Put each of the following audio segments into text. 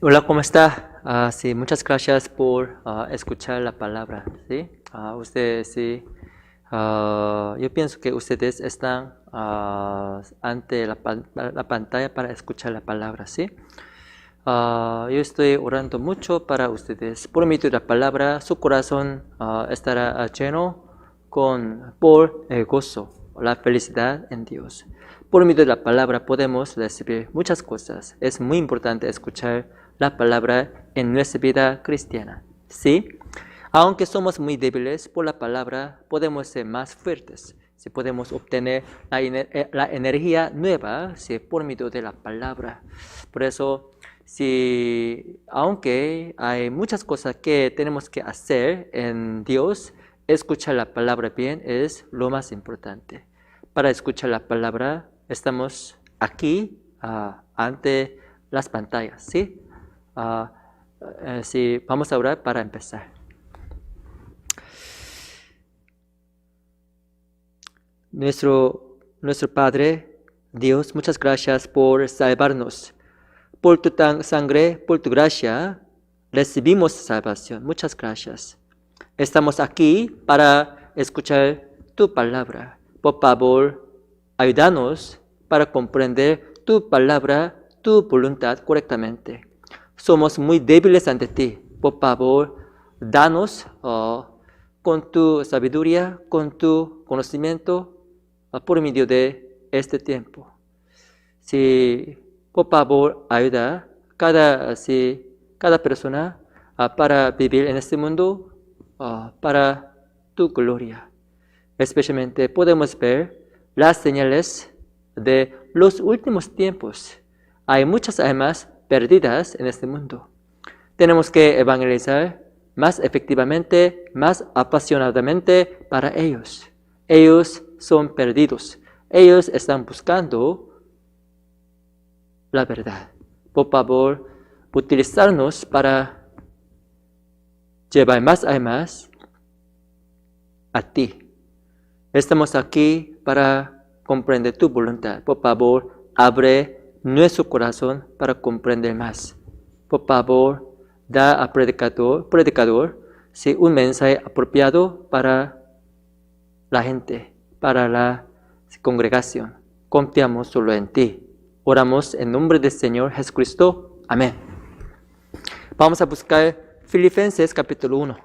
Hola, ¿cómo está? Sí, muchas gracias por escuchar la palabra. ¿Sí? Ustedes, sí, yo pienso que ustedes están ante la pantalla para escuchar la palabra. ¿Sí? Yo estoy orando mucho para ustedes. Por medio de la palabra, su corazón estará lleno por el gozo, la felicidad en Dios. Por medio de la palabra podemos recibir muchas cosas. Es muy importante escuchar la palabra en nuestra vida cristiana. ¿Sí? Aunque somos muy débiles, por la palabra podemos ser más fuertes. Si podemos obtener la energía nueva, si por medio de la palabra. Por eso, aunque hay muchas cosas que tenemos que hacer en Dios, escuchar la palabra bien es lo más importante. Para escuchar la palabra, estamos aquí ante las pantallas. ¿Sí? Sí, vamos a orar para empezar. Nuestro Padre, Dios, muchas gracias por salvarnos. Por tu sangre, por tu gracia, recibimos salvación. Muchas gracias. Estamos aquí para escuchar tu palabra. Por favor, ayúdanos para comprender tu palabra, tu voluntad correctamente. Somos muy débiles ante ti. Por favor, danos con tu sabiduría, con tu conocimiento, por medio de este tiempo. Si, por favor, ayuda cada persona para vivir en este mundo para tu gloria. Especialmente podemos ver las señales de los últimos tiempos. Hay muchas almas perdidas en este mundo. Tenemos que evangelizar más efectivamente, más apasionadamente para ellos. Ellos son perdidos. Ellos están buscando la verdad. Por favor, utilizarnos para llevar más almas a ti. Estamos aquí para comprender tu voluntad. Por favor, abre nuestro corazón para comprender más. Por favor, da al predicador un mensaje apropiado para la gente, para la congregación. Confiamos solo en ti. Oramos en nombre del Señor Jesucristo. Amén. Vamos a buscar Filipenses capítulo 1.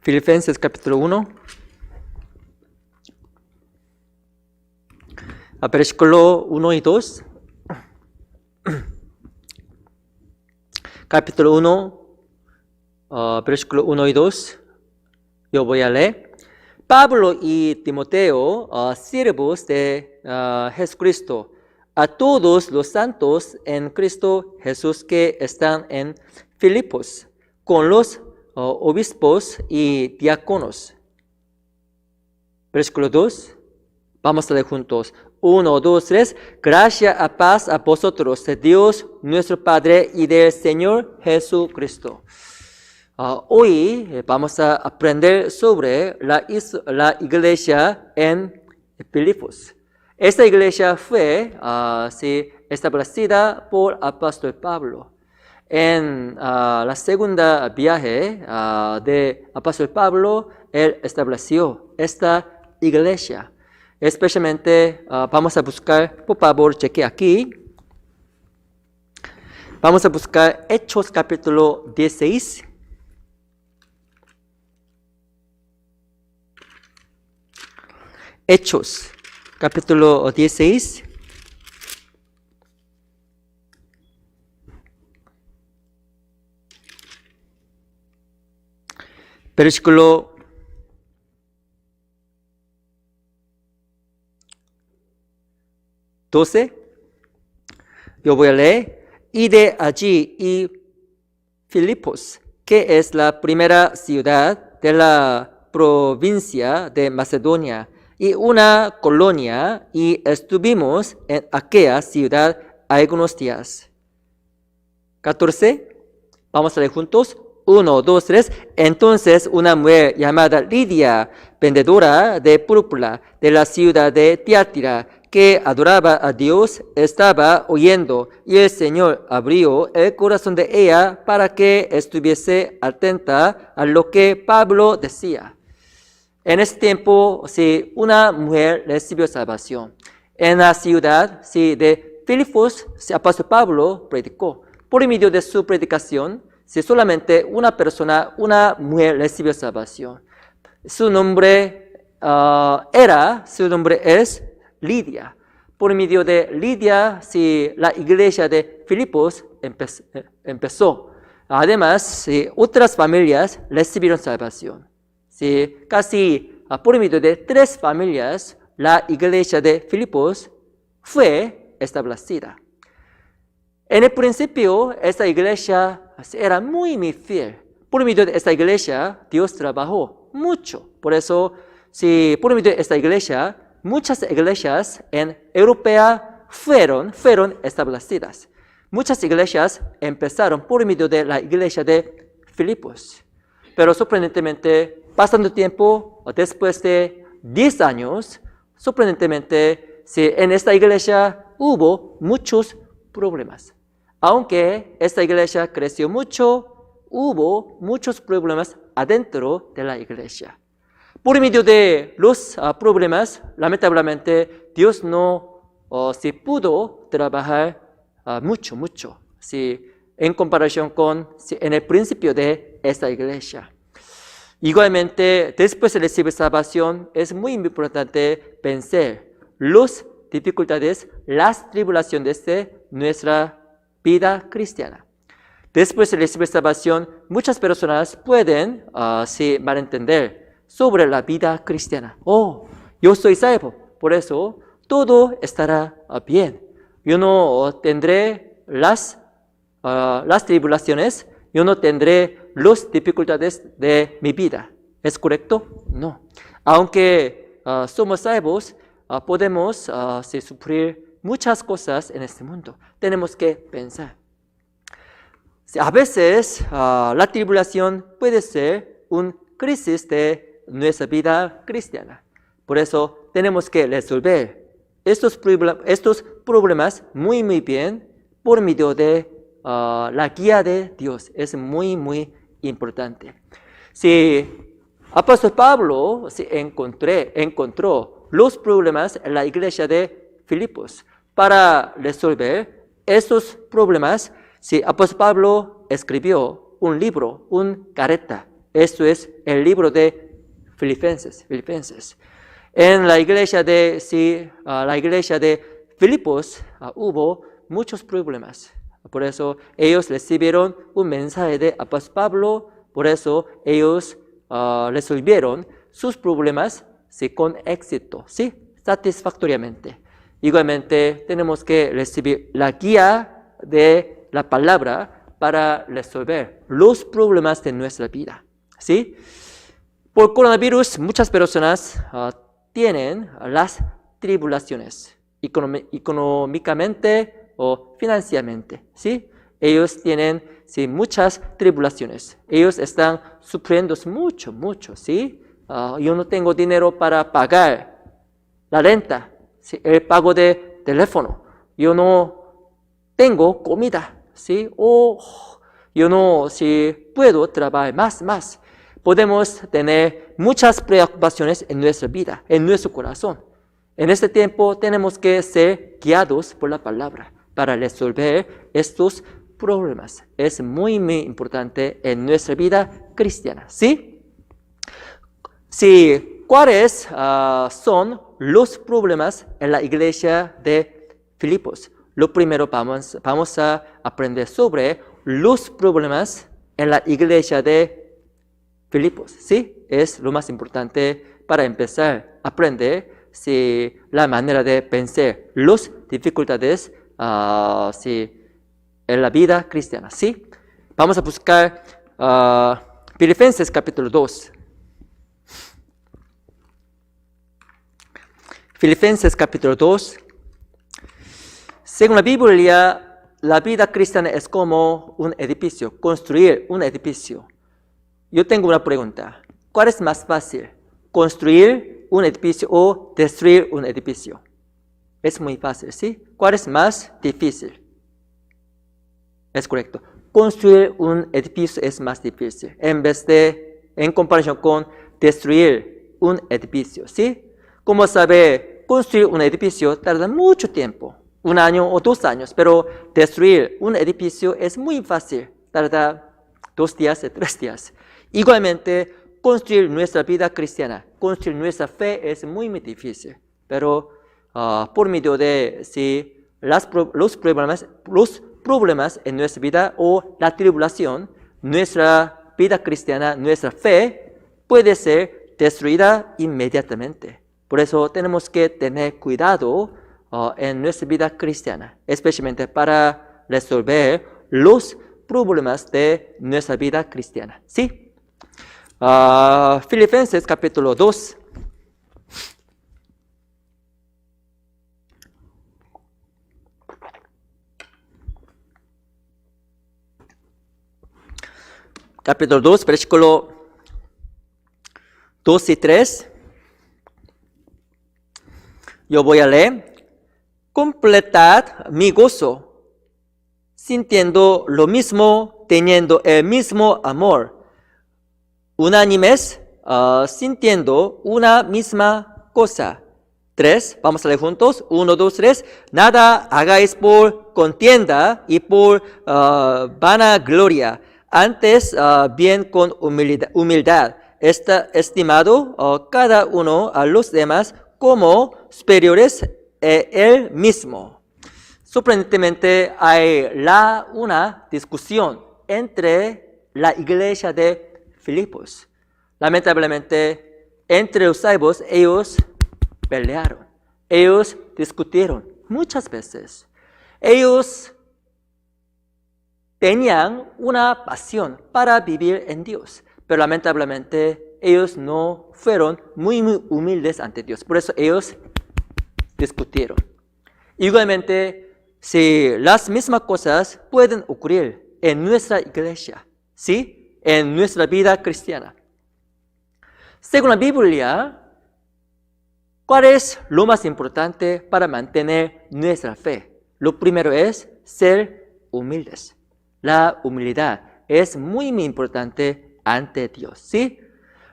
Filipenses capítulo 1. Versículo 1 y 2. Capítulo 1, versículo 1 y 2. Yo voy a leer. Pablo y Timoteo, siervos de Jesucristo, a todos los santos en Cristo Jesús que están en Filipos, con los obispos y diáconos. Versículo 2. Vamos a leer juntos. 1, 2, 3. Gracia a paz a vosotros, de Dios nuestro Padre y del Señor Jesucristo. Hoy vamos a aprender sobre la iglesia en Filipos. Esta iglesia fue establecida por apóstol Pablo. En la segunda viaje de apóstol Pablo, él estableció esta iglesia. Especialmente vamos a buscar, por favor, cheque aquí. Vamos a buscar Hechos capítulo 16. Hechos capítulo 16. Versículo 12. Yo voy a leer. Y de allí y Filipos, que es la primera ciudad de la provincia de Macedonia y una colonia, y estuvimos en aquella ciudad algunos días. 14. Vamos a leer juntos. 1, 2, 3. Entonces una mujer llamada Lidia, vendedora de púrpura de la ciudad de Tiatira, que adoraba a Dios, estaba oyendo, y el Señor abrió el corazón de ella para que estuviese atenta a lo que Pablo decía. En ese tiempo, sí, una mujer recibió salvación. En la ciudad de Filipos, el apóstol Pablo predicó. Por medio de su predicación, solamente una persona, una mujer recibió salvación. Su nombre es Lidia. Por medio de Lidia, la iglesia de Filipos empezó. Además, otras familias recibieron salvación. Casi por medio de 3 familias, la iglesia de Filipos fue establecida. En el principio, esta iglesia era muy, muy fiel. Por medio de esta iglesia, Dios trabajó mucho. Por eso, por medio de esta iglesia, muchas iglesias en Europa fueron establecidas. Muchas iglesias empezaron por medio de la iglesia de Filipos. Pero sorprendentemente, pasando tiempo, después de 10 años, sorprendentemente, en esta iglesia hubo muchos problemas. Aunque esta iglesia creció mucho, hubo muchos problemas adentro de la iglesia. Por medio de los problemas, lamentablemente, Dios no pudo trabajar mucho, en comparación con en el principio de esta iglesia. Igualmente, después de recibir salvación, es muy importante pensar las dificultades, las tribulaciones de nuestra vida cristiana. Después de recibir salvación, muchas personas pueden malentender sobre la vida cristiana. Oh, yo soy salvo, por eso todo estará bien. Yo no tendré las tribulaciones, yo no tendré las dificultades de mi vida. ¿Es correcto? No. Aunque somos salvos, podemos sufrir muchas cosas en este mundo. Tenemos que pensar. A veces la tribulación puede ser una crisis de nuestra vida cristiana. Por eso tenemos que resolver estos problemas muy, muy bien por medio de la guía de Dios. Es muy, muy importante. Apóstol Pablo encontró los problemas en la iglesia de Filipos. Para resolver estos problemas, Apóstol Pablo escribió un libro, una carta. Esto es el libro de Filipenses. En la iglesia de Filipos hubo muchos problemas. Por eso ellos recibieron un mensaje de Apóstol Pablo. Por eso ellos resolvieron sus problemas con éxito, satisfactoriamente. Igualmente tenemos que recibir la guía de la palabra para resolver los problemas de nuestra vida. Por coronavirus, muchas personas tienen las tribulaciones económicamente o financieramente. Ellos tienen muchas tribulaciones. Ellos están sufriendo mucho. Yo no tengo dinero para pagar la renta, el pago de teléfono. Yo no tengo comida. O yo no puedo trabajar más. Podemos tener muchas preocupaciones en nuestra vida, en nuestro corazón. En este tiempo tenemos que ser guiados por la palabra para resolver estos problemas. Es muy, muy importante en nuestra vida cristiana. ¿Cuáles son los problemas en la iglesia de Filipos? Lo primero vamos a aprender sobre los problemas en la iglesia de Filipos. Es lo más importante para empezar a aprender la manera de pensar las dificultades en la vida cristiana. Vamos a buscar Filipenses capítulo 2. Filipenses capítulo 2. Según la Biblia, la vida cristiana es como un edificio, construir un edificio. yo tengo una pregunta. ¿Cuál es más fácil? ¿Construir un edificio o destruir un edificio? Es muy fácil, ¿sí? ¿Cuál es más difícil? Es correcto. Construir un edificio es más difícil en comparación con destruir un edificio, ¿sí? Como sabe, construir un edificio tarda mucho tiempo, 1 año o 2 años, pero destruir un edificio es muy fácil, tarda 2 días o 3 días. Igualmente, construir nuestra vida cristiana, construir nuestra fe es muy, muy difícil, pero por medio de los problemas en nuestra vida o la tribulación, nuestra vida cristiana, nuestra fe puede ser destruida inmediatamente. Por eso tenemos que tener cuidado en nuestra vida cristiana, especialmente para resolver los problemas de nuestra vida cristiana. ¿Sí? Filipenses capítulo 2. Capítulo 2, versículo 2 y 3. Yo voy a leer. Completad mi gozo, sintiendo lo mismo, teniendo el mismo amor, unánimes, sintiendo una misma cosa. 3, vamos a leer juntos. 1, 2, 3. Nada hagáis por contienda y por vanagloria, antes bien con humildad, estimado cada uno a los demás como superiores él mismo. Sorprendentemente hay una discusión entre la iglesia de Filipos. Lamentablemente, entre los salvos, ellos pelearon, ellos discutieron muchas veces. Ellos tenían una pasión para vivir en Dios, pero lamentablemente ellos no fueron muy humildes ante Dios. Por eso ellos discutieron. Igualmente, si las mismas cosas pueden ocurrir en nuestra iglesia, ¿sí? En nuestra vida cristiana. Según la Biblia, ¿cuál es lo más importante para mantener nuestra fe? Lo primero es ser humildes. La humildad es muy, muy importante ante Dios, ¿sí?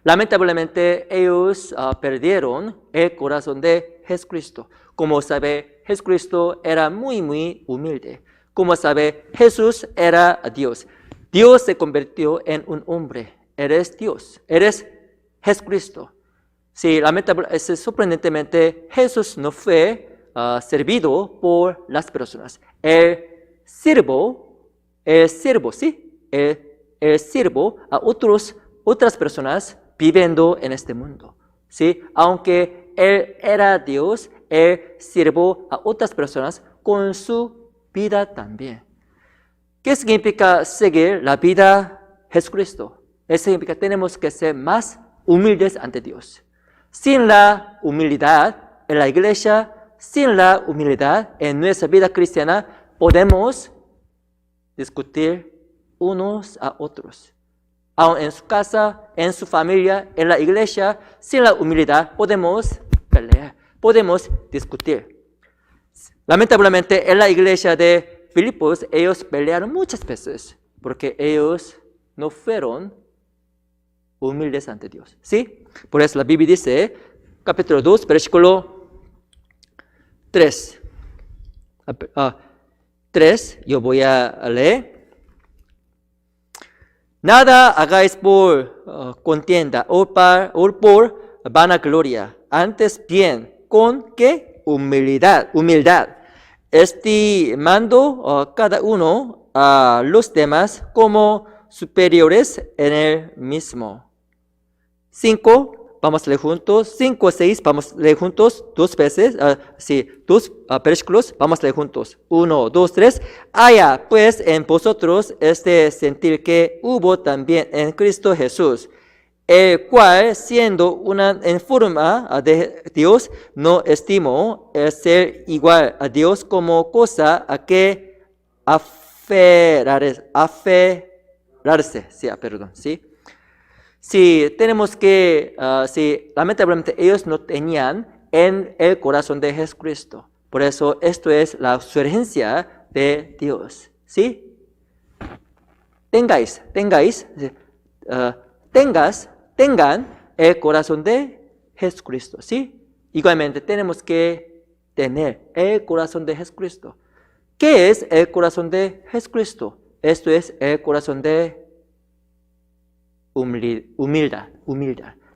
Lamentablemente, ellos perdieron el corazón de Jesucristo. Como sabe, Jesucristo era muy, muy humilde. Como sabe, Jesús era Dios. Dios se convirtió en un hombre. Eres Dios. Eres Jesucristo. Sí, lamentablemente, sorprendentemente, Jesús no fue servido por las personas. El siervo, ¿sí? El siervo a otras personas viviendo en este mundo, ¿sí? Aunque Él era Dios, Él sirvió a otras personas con su vida también. ¿Qué significa seguir la vida de Jesucristo? Eso significa que tenemos que ser más humildes ante Dios. Sin la humildad en la iglesia, sin la humildad en nuestra vida cristiana, podemos discutir unos a otros. Aún en su casa, en su familia, en la iglesia, sin la humildad podemos pelear, podemos discutir. Lamentablemente, en la iglesia de Filipos, ellos pelearon muchas veces porque ellos no fueron humildes ante Dios. ¿Sí? Por eso la Biblia dice, capítulo 2, versículo 3. 3, yo voy a leer. Nada hagáis por contienda o por vanagloria, antes bien, ¿con qué? Humildad, estimando cada uno a los demás como superiores en él mismo. 5, vamos a leer juntos. 5, 6, vamos a leer juntos 2 veces. 2 versículos, vamos a leer juntos. 1, 2, 3. Haya pues en vosotros este sentir que hubo también en Cristo Jesús, el cual, siendo en forma de Dios, no estimó el ser igual a Dios como cosa a que aferrarse, ¿sí? Si tenemos que, si lamentablemente ellos no tenían en el corazón de Jesucristo. Por eso esto es la sugerencia de Dios. ¿Sí? Tengan el corazón de Jesucristo. ¿Sí? Igualmente tenemos que tener el corazón de Jesucristo. ¿Qué es el corazón de Jesucristo? Esto es el corazón de humildad.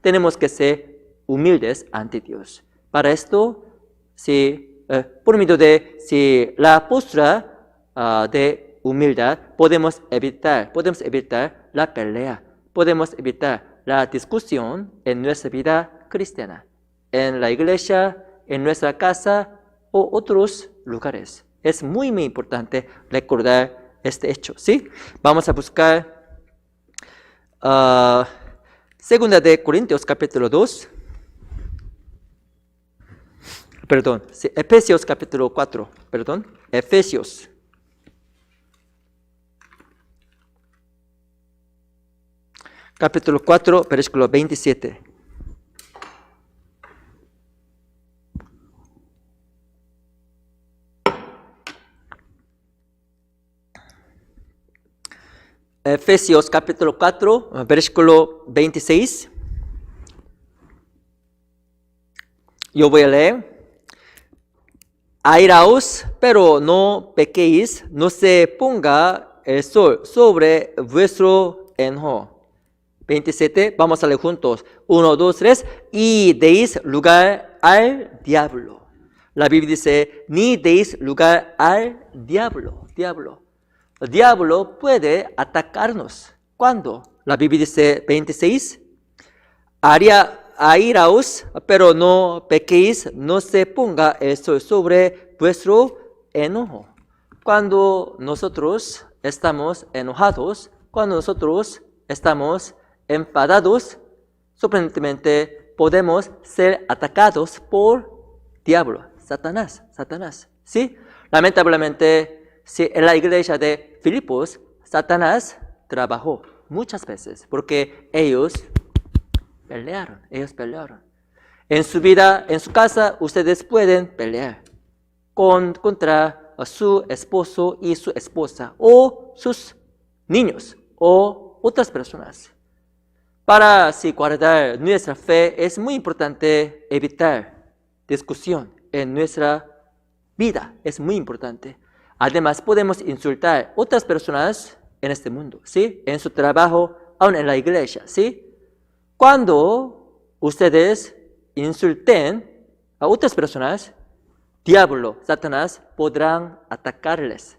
Tenemos que ser humildes ante Dios. Para esto, por medio de la postura de humildad, podemos evitar la pelea, podemos evitar la discusión en nuestra vida cristiana, en la iglesia, en nuestra casa o otros lugares. Es muy, muy importante recordar este hecho, ¿sí? Vamos a buscar Segunda de Corintios capítulo 2. Efesios capítulo 4. Efesios. Capítulo 4, versículo 27. Efesios capítulo 4, versículo 26. Yo voy a leer. Airaos, pero no pequéis, no se ponga el sol sobre vuestro enojo. 27, vamos a leer juntos. 1, 2, 3. Y deis lugar al diablo. La Biblia dice, ni deis lugar al diablo. El diablo puede atacarnos. ¿Cuándo? La Biblia dice 26. Airaos, pero no pequéis, no se ponga el sol sobre vuestro enojo. Cuando nosotros estamos enojados, cuando nosotros estamos enfadados, sorprendentemente podemos ser atacados por diablo, Satanás. ¿Sí? Lamentablemente, en la iglesia de Filipos, Satanás trabajó muchas veces porque ellos pelearon. En su vida, en su casa, ustedes pueden pelear contra su esposo y su esposa, o sus niños, o otras personas. Para guardar nuestra fe, es muy importante evitar discusión en nuestra vida. Es muy importante. Además, podemos insultar a otras personas en este mundo, ¿sí? En su trabajo, aún en la iglesia, ¿sí? Cuando ustedes insulten a otras personas, diablo, Satanás, podrán atacarles,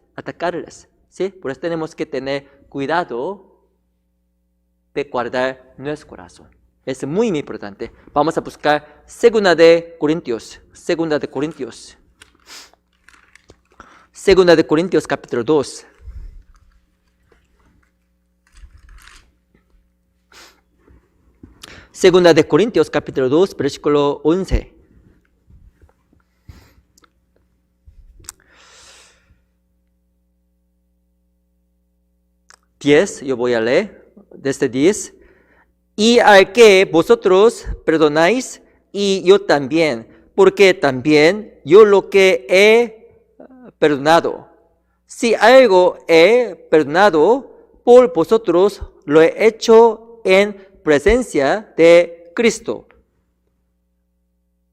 ¿sí? Por eso tenemos que tener cuidado de guardar nuestro corazón. Es muy, muy importante. Vamos a buscar Segunda de Corintios capítulo 2. Segunda de Corintios capítulo 2, versículo 11. Yo voy a leer desde 10. Y al que vosotros perdonáis, y yo también, porque también yo lo que he perdonado. Si algo he perdonado por vosotros, lo he hecho en presencia de Cristo.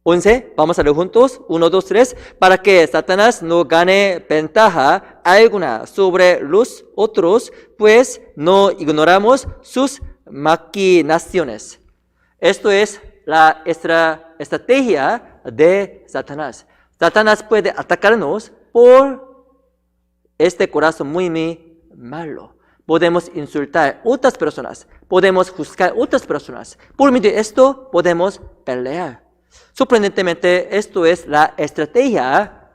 11, vamos a leer juntos, 1, 2, 3, para que Satanás no gane ventaja alguna sobre los otros, pues no ignoramos sus maquinaciones. Esto es la estrategia de Satanás. Satanás puede atacarnos por este corazón muy, muy malo. Podemos insultar a otras personas, podemos juzgar a otras personas. Por medio de esto podemos pelear. Sorprendentemente, esto es la estrategia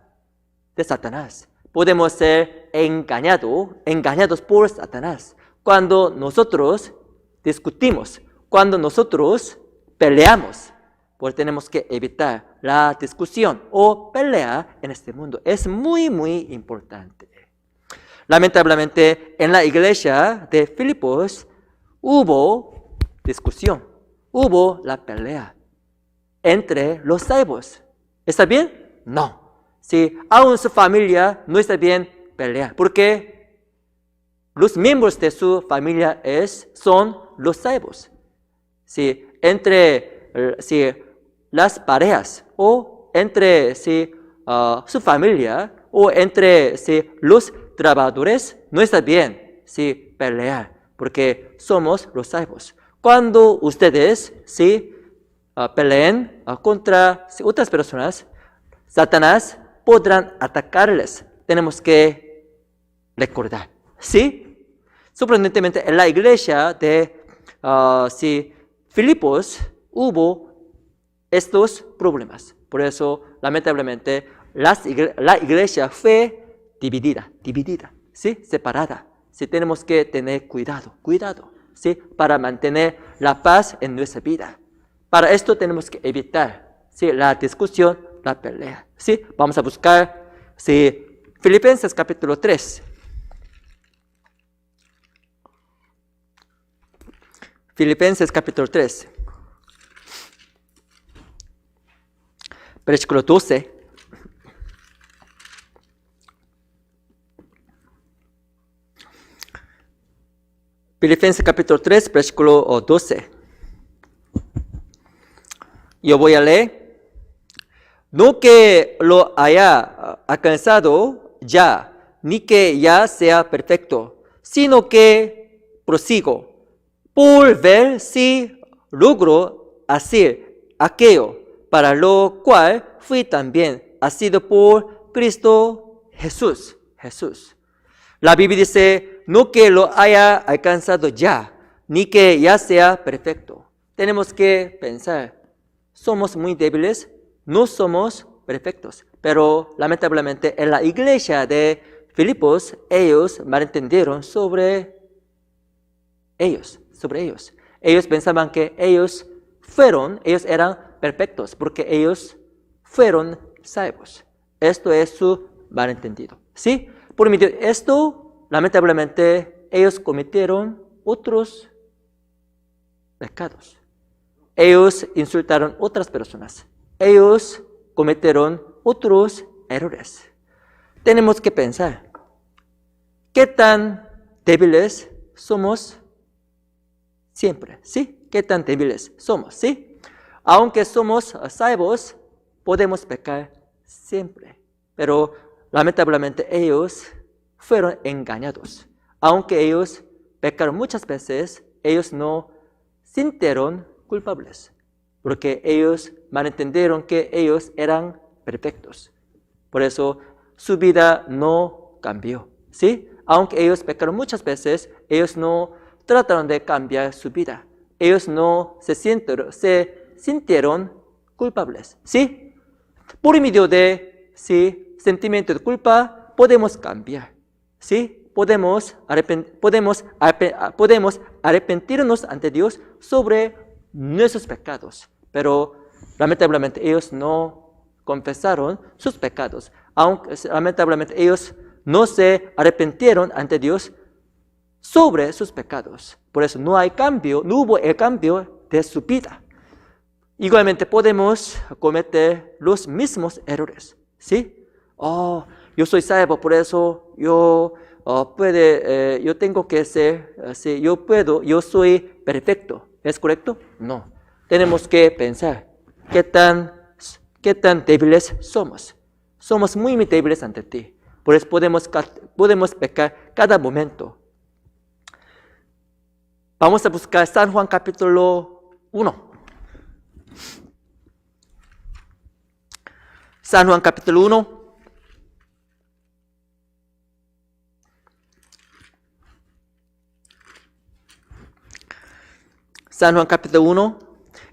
de Satanás. Podemos ser engañados por Satanás. Cuando nosotros discutimos, cuando nosotros peleamos, pues tenemos que evitar la discusión o pelea en este mundo. Es muy, muy importante. Lamentablemente, en la iglesia de Filipos hubo discusión, hubo la pelea entre los salvos. ¿Está bien? No. Si aún su familia no está bien, pelea. Porque los miembros de su familia son los salvos. Si las parejas o entre su familia o entre los trabajadores no está bien pelear, porque somos los salvos. Cuando ustedes peleen contra otras personas, Satanás podrán atacarles. Tenemos que recordar. ¿Sí? Sorprendentemente, en la iglesia de Filipos hubo estos problemas. Por eso, lamentablemente, la iglesia fue dividida, ¿sí? Separada. Sí, tenemos que tener cuidado, ¿sí? Para mantener la paz en nuestra vida. Para esto tenemos que evitar, ¿sí? La discusión, la pelea, ¿sí? Vamos a buscar, ¿sí? Filipenses capítulo 3. Filipenses capítulo 3. Versículo 12. Filipenses capítulo 3, versículo 12. Yo voy a leer. No que lo haya alcanzado ya, ni que ya sea perfecto, sino que prosigo por ver si logro hacer aquello para lo cual fui también asido por Cristo Jesús. La Biblia dice, no que lo haya alcanzado ya, ni que ya sea perfecto. Tenemos que pensar, somos muy débiles, no somos perfectos. Pero lamentablemente en la iglesia de Filipos, ellos malentendieron sobre ellos. Ellos pensaban que ellos eran perfectos porque ellos fueron salvos. Esto es su malentendido. ¿Sí? Por medio de esto, lamentablemente, ellos cometieron otros pecados. Ellos insultaron a otras personas. Ellos cometieron otros errores. Tenemos que pensar, ¿qué tan débiles somos siempre? ¿Sí? ¿Qué tan débiles somos? ¿Sí? Aunque somos salvos, podemos pecar siempre. Pero lamentablemente ellos fueron engañados. Aunque ellos pecaron muchas veces, ellos no sintieron culpables. Porque ellos malentendieron que ellos eran perfectos. Por eso su vida no cambió. ¿Sí? Aunque ellos pecaron muchas veces, ellos no trataron de cambiar su vida. Ellos no se sintieron culpables. ¿Sí? Por medio de sentimiento de culpa, podemos cambiar. ¿Sí? Podemos arrepentirnos ante Dios sobre nuestros pecados. Pero lamentablemente ellos no confesaron sus pecados. Aunque lamentablemente ellos no se arrepintieron ante Dios sobre sus pecados. Por eso no hubo el cambio de su vida. Igualmente podemos cometer los mismos errores. ¿Sí? Yo soy salvo, por eso yo tengo que ser, yo soy perfecto. ¿Es correcto? No. Tenemos que pensar, ¿qué tan débiles somos? Somos muy débiles ante ti. Por eso podemos pecar cada momento. Vamos a buscar San Juan capítulo 1. San Juan capítulo 1. San Juan capítulo 1.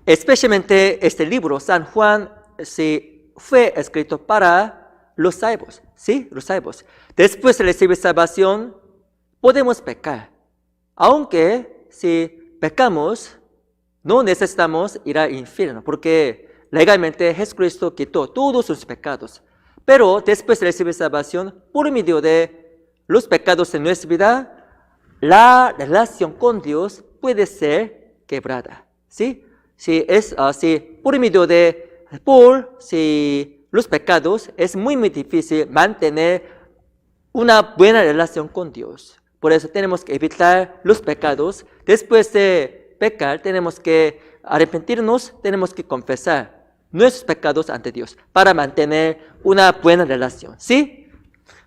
Especialmente este libro, San Juan, fue escrito para los salvos. ¿Sí? Los salvos. Después de recibir salvación, podemos pecar. Aunque si pecamos, no necesitamos ir al infierno, porque legalmente Jesucristo quitó todos sus pecados. Pero después de recibir salvación, por medio de los pecados en nuestra vida, la relación con Dios puede ser quebrada. ¿Sí? Si por medio por los pecados es muy, muy difícil mantener una buena relación con Dios. Por eso tenemos que evitar los pecados. Después de pecar, tenemos que arrepentirnos, tenemos que confesar nuestros pecados ante Dios para mantener una buena relación. ¿Sí?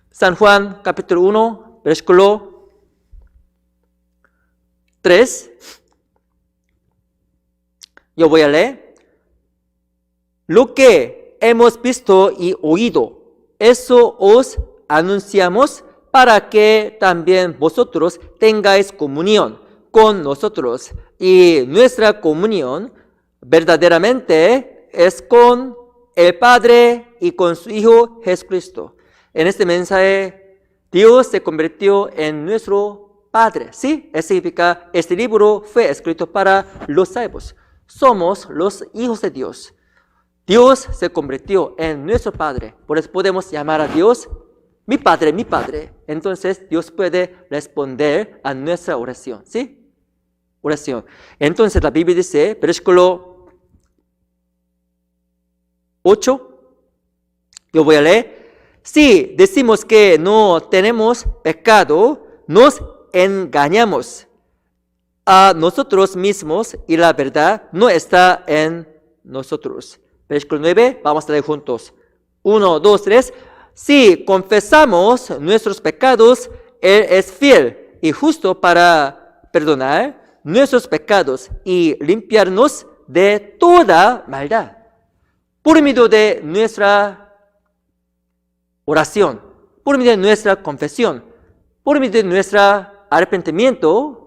San Juan capítulo 1, versículo 3. Yo voy a leer. Lo que hemos visto y oído, eso os anunciamos para que también vosotros tengáis comunión con nosotros. Y nuestra comunión verdaderamente es con el Padre y con su Hijo Jesucristo. En este mensaje, Dios se convirtió en nuestro Padre. ¿Sí? Eso significa, este libro fue escrito para los salvos. Somos los hijos de Dios. Dios se convirtió en nuestro Padre. Por eso podemos llamar a Dios mi Padre, mi Padre. Entonces Dios puede responder a nuestra oración. ¿Sí? Oración. Entonces la Biblia dice, versículo 8. Yo voy a leer. Si decimos que no tenemos pecado, nos engañamos a nosotros mismos y la verdad no está en nosotros. Versículo 9, vamos a leer juntos. 1, 2, 3. Si confesamos nuestros pecados, Él es fiel y justo para perdonar nuestros pecados y limpiarnos de toda maldad. Por medio de nuestra oración, por medio de nuestra confesión, por medio de nuestro arrepentimiento,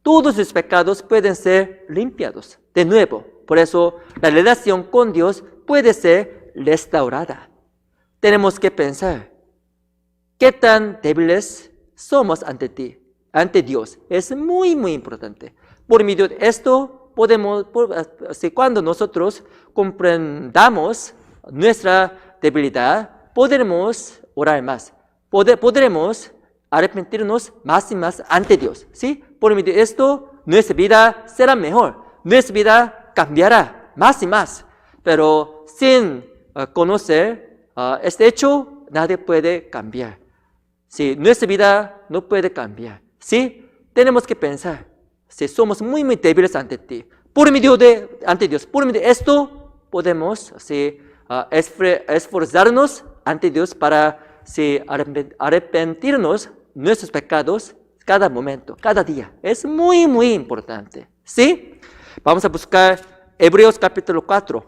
todos los pecados pueden ser limpiados de nuevo. Por eso la relación con Dios puede ser restaurada. Tenemos que pensar, ¿qué tan débiles somos ante ti, ante Dios? Es muy, muy importante. Por medio de esto, cuando nosotros comprendamos nuestra debilidad, podremos orar más. Podremos arrepentirnos más y más ante Dios. ¿Sí? Por medio de esto, nuestra vida será mejor. Nuestra vida cambiará más y más. Pero sin conocer este hecho, nadie puede cambiar. ¿Sí? Nuestra vida no puede cambiar. ¿Sí? Tenemos que pensar. Si somos muy, muy débiles ante ti, ante Dios, por medio de esto, podemos esforzarnos ante Dios para arrepentirnos nuestros pecados cada momento, cada día. Es muy, muy importante. ¿Sí? Vamos a buscar Hebreos capítulo 4.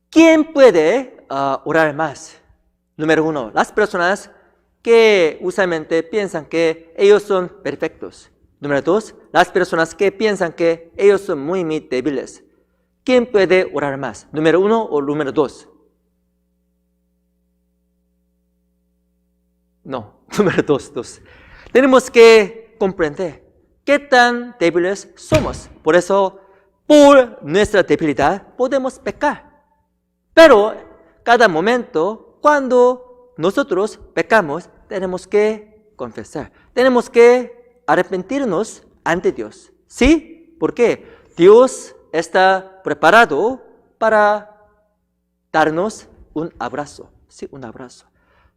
¿Quién puede orar más? Número 1, las personas que usualmente piensan que ellos son perfectos. Número 2, las personas que piensan que ellos son muy, muy débiles. ¿Quién puede orar más? ¿Número 1 o número 2? No, número 2. Tenemos que comprender qué tan débiles somos. Por eso, por nuestra debilidad, podemos pecar. Pero cada momento, cuando nosotros pecamos, tenemos que confesar. Tenemos que arrepentirnos ante Dios. ¿Sí? ¿Por qué? Dios está preparado para darnos un abrazo. Sí, un abrazo.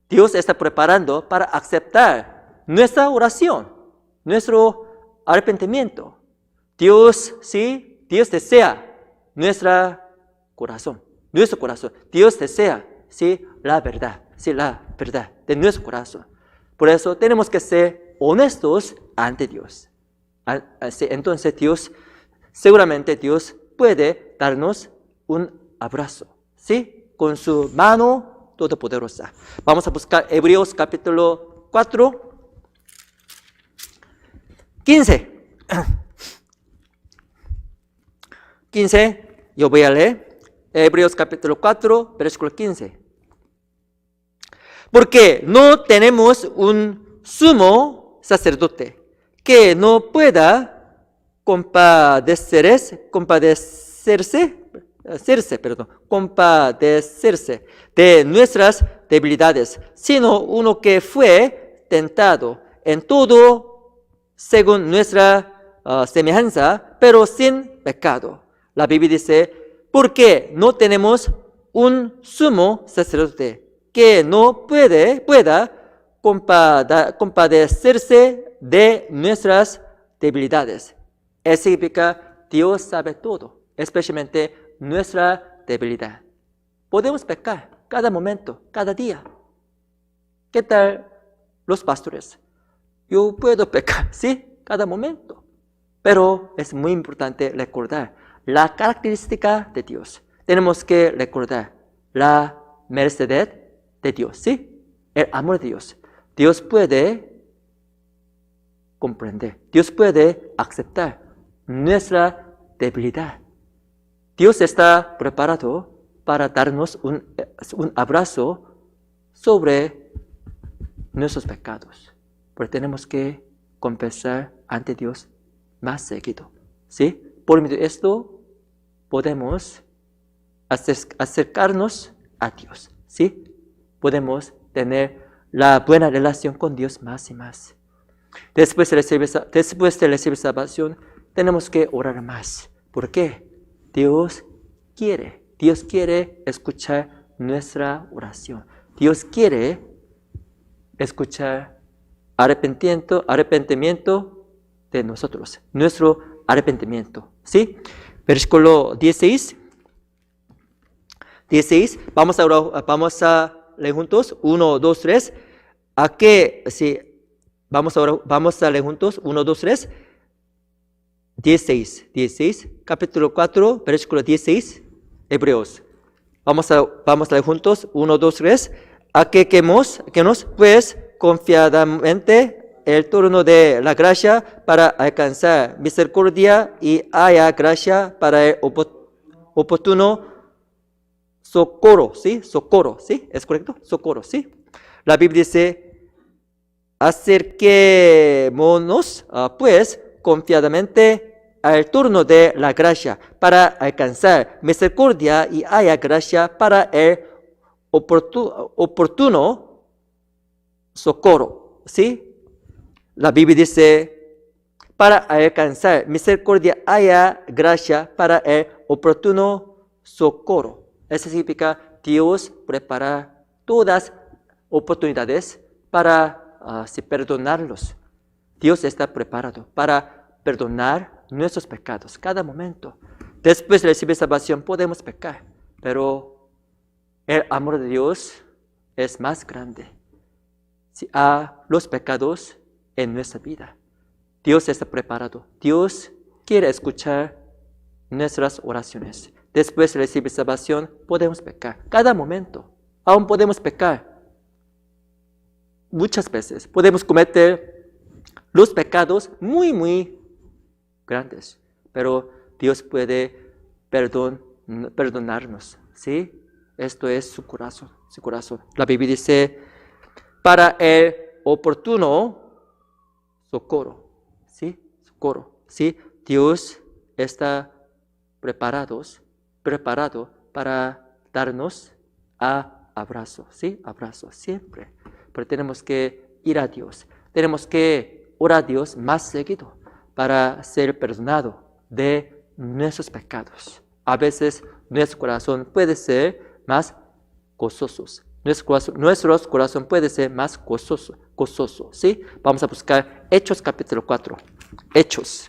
Dios está preparando para aceptar nuestra oración, nuestro arrepentimiento. Dios desea nuestro corazón. Dios desea, la verdad de nuestro corazón. Por eso tenemos que ser honestos ante Dios. Entonces seguramente Dios puede darnos un abrazo, ¿sí? Con su mano todopoderosa. Vamos a buscar Hebreos capítulo 4, 15. 15, yo voy a leer. Hebreos capítulo 4, versículo 15. Porque no tenemos un sumo sacerdote que no pueda compadecerse de nuestras debilidades, sino uno que fue tentado en todo según nuestra semejanza, pero sin pecado. La Biblia dice, porque no tenemos un sumo sacerdote que no pueda compadecerse de nuestras debilidades. Eso significa Dios sabe todo, especialmente nuestra debilidad. Podemos pecar cada momento, cada día. ¿Qué tal los pastores? Yo puedo pecar, sí, cada momento. Pero es muy importante recordar la característica de Dios. Tenemos que recordar la merced de Dios, ¿sí? El amor de Dios. Dios puede comprender, Dios puede aceptar nuestra debilidad. Dios está preparado para darnos un abrazo sobre nuestros pecados. Pero tenemos que confesar ante Dios más seguido, ¿sí? Por medio de esto podemos acercarnos a Dios, ¿sí? Podemos tener la buena relación con Dios más y más. Después de recibir salvación, tenemos que orar más. ¿Por qué? Dios quiere escuchar nuestra oración. Dios quiere escuchar arrepentimiento de nosotros, nuestro arrepentimiento, ¿sí? Versículo 16. Vamos a leer juntos. 1, 2, 3. Vamos a leer juntos. 1, 2, 3. 16. Capítulo 4, versículo 16. Hebreos. Vamos a leer juntos. 1, 2, 3. Aquequemos pues confiadamente el turno de la gracia para alcanzar misericordia y haya gracia para el oportuno socorro, ¿sí? Socorro, ¿sí? ¿Es correcto? Socorro, ¿sí? La Biblia dice, acerquémonos pues confiadamente al turno de la gracia para alcanzar misericordia y haya gracia para el oportuno socorro, ¿sí? La Biblia dice, para alcanzar misericordia haya gracia para el oportuno socorro. Eso significa Dios prepara todas las oportunidades para perdonarlos. Dios está preparado para perdonar nuestros pecados cada momento. Después de recibir salvación podemos pecar, pero el amor de Dios es más grande. Si hay los pecados en nuestra vida, Dios está preparado. Dios quiere escuchar nuestras oraciones. Después de recibir salvación, podemos pecar. Cada momento, aún podemos pecar. Muchas veces podemos cometer los pecados muy, muy grandes. Pero Dios puede perdonarnos, ¿sí? Esto es su corazón. La Biblia dice, para el oportuno socorro, ¿sí? Socorro, ¿sí? Dios está preparado para darnos abrazo, ¿sí? Abrazo siempre. Pero tenemos que ir a Dios. Tenemos que orar a Dios más seguido para ser perdonado de nuestros pecados. A veces nuestro corazón puede ser más gozoso. Nuestro corazón puede ser más gozoso, ¿sí? Vamos a buscar Hechos capítulo 4. Hechos.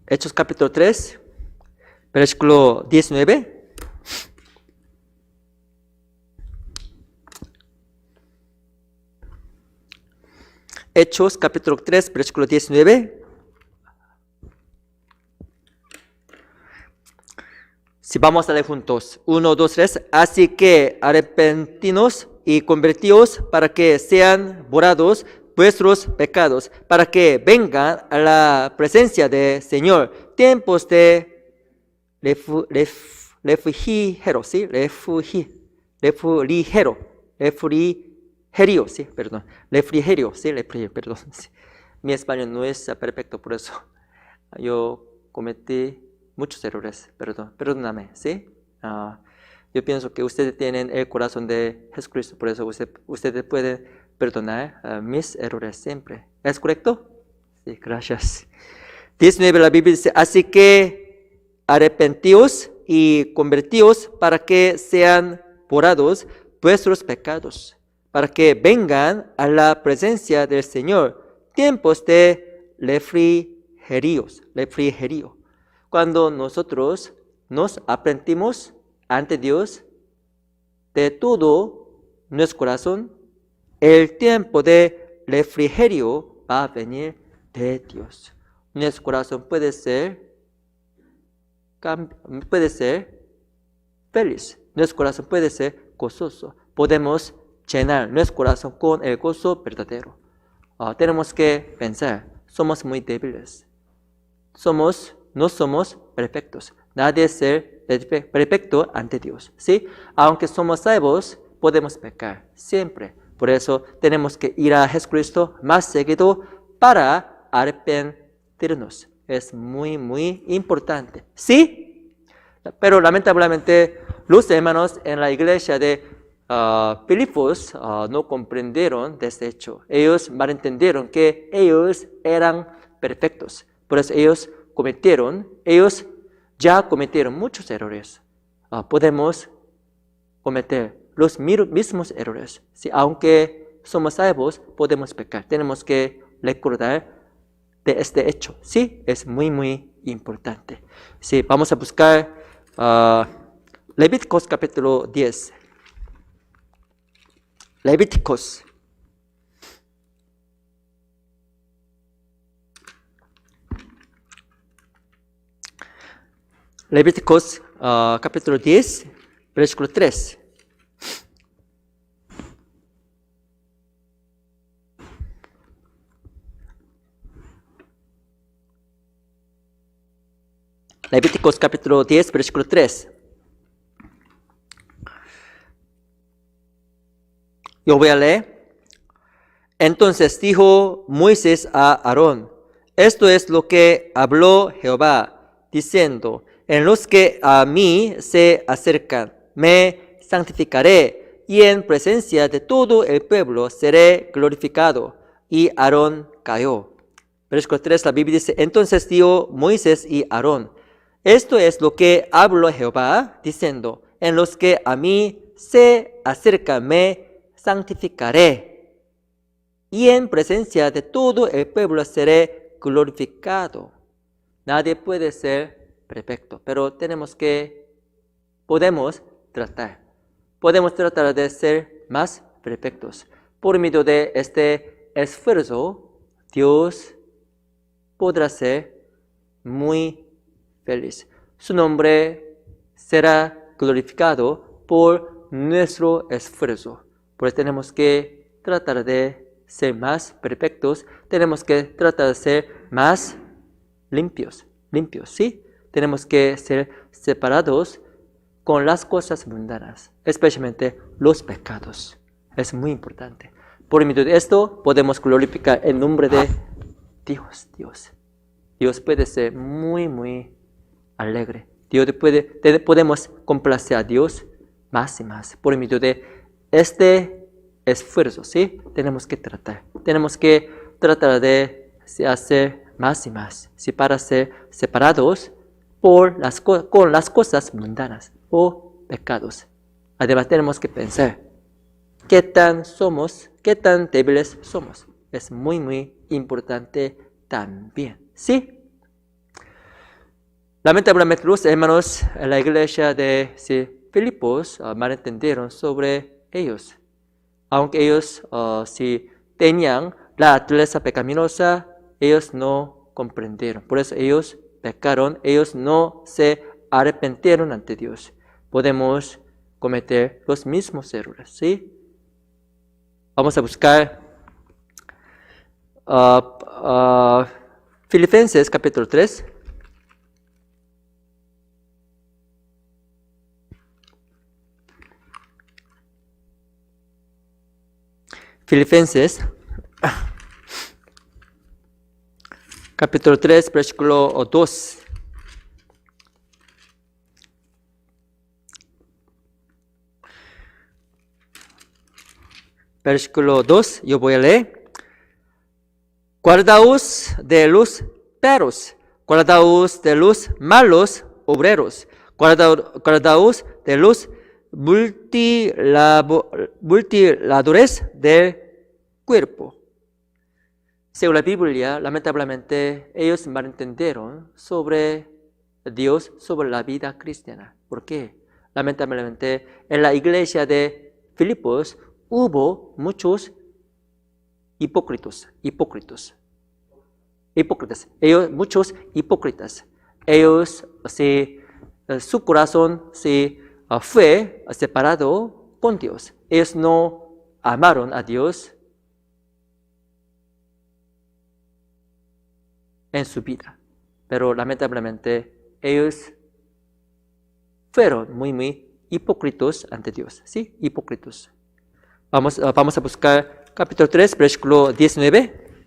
Hechos capítulo 3, versículo 19. Hechos capítulo 3, versículo 19. Si vamos a leer juntos. 1, 2, 3. Así que arrepentinos y convertíos para que sean borrados vuestros pecados, para que vengan a la presencia del Señor tiempos de refrigerio, ¿sí? Refrigerio, sí, perdón. Refrigerio, sí, perdón. Sí. Mi español no es perfecto, por eso yo cometí muchos errores, perdóname, ¿sí? Yo pienso que ustedes tienen el corazón de Jesucristo, por eso ustedes pueden perdonar mis errores siempre. ¿Es correcto? Sí, gracias. 19 la Biblia dice, así que arrepentíos y convertíos para que sean borrados vuestros pecados, para que vengan a la presencia del Señor tiempos de refrigerio. Cuando nosotros nos arrepentimos ante Dios de todo nuestro corazón, el tiempo de refrigerio va a venir de Dios. Nuestro corazón puede ser feliz, nuestro corazón puede ser gozoso. Podemos llenar nuestro corazón con el gozo verdadero. Tenemos que pensar, somos muy débiles. No somos perfectos. Nadie es perfecto ante Dios, ¿sí? Aunque somos salvos, podemos pecar siempre. Por eso tenemos que ir a Jesucristo más seguido para arrepentirnos. Es muy, muy importante, ¿sí? Pero lamentablemente los hermanos en la iglesia de Filipos no comprendieron de este hecho. Ellos malentendieron que ellos eran perfectos. Por eso ellos ya cometieron muchos errores. Podemos cometer los mismos errores. ¿Sí? Aunque somos salvos, podemos pecar. Tenemos que recordar de este hecho. Sí, es muy, muy importante. Sí, vamos a buscar Levíticos capítulo 10. Levíticos. Levíticos capítulo 10, versículo 3. Levíticos capítulo 10, versículo 3. Yo voy a leer. Entonces dijo Moisés a Aarón, esto es lo que habló Jehová, diciendo, en los que a mí se acercan, me santificaré, y en presencia de todo el pueblo seré glorificado. Y Aarón cayó. Versículo 3, la Biblia dice, entonces dijo Moisés y Aarón, esto es lo que habló Jehová, diciendo, en los que a mí se acercan, me santificaré, y en presencia de todo el pueblo seré glorificado. Nadie puede ser perfecto, pero podemos tratar de ser más perfectos. Por medio de este esfuerzo, Dios podrá ser muy feliz. Su nombre será glorificado por nuestro esfuerzo. Por eso tenemos que tratar de ser más perfectos. Tenemos que tratar de ser más limpios, ¿sí? Tenemos que ser separados con las cosas mundanas, especialmente los pecados. Es muy importante. Por medio de esto podemos glorificar el nombre de Dios. Dios puede ser muy, muy alegre. Podemos complacer a Dios más y más. Por medio de este esfuerzo, ¿sí? Tenemos que tratar de hacer más y más, ¿sí? Para ser separados con las cosas mundanas o pecados. Además tenemos que pensar qué tan débiles somos. Es muy, muy importante también, ¿sí? Lamentablemente los hermanos en la iglesia de Filipos malentendieron sobre ellos. Aunque ellos tenían la naturaleza pecaminosa, ellos no comprendieron. Por eso ellos pecaron, ellos no se arrepintieron ante Dios. Podemos cometer los mismos errores, ¿sí? Vamos a buscar Filipenses capítulo 3. Filipenses capítulo 3, versículo 2. Versículo 2, yo voy a leer. Guardaos de los perros, guardaos de los malos obreros, guardaos de los mutiladores del cuerpo. Según la Biblia, lamentablemente, ellos malentendieron sobre Dios, sobre la vida cristiana. ¿Por qué? Lamentablemente, en la iglesia de Filipos hubo muchos hipócritas. Muchos hipócritas. Ellos, su corazón fue separado con Dios. Ellos no amaron a Dios en su vida. Pero lamentablemente ellos fueron muy hipócritas ante Dios. ¿Sí? Hipócritas. Vamos a buscar capítulo 3, versículo 19.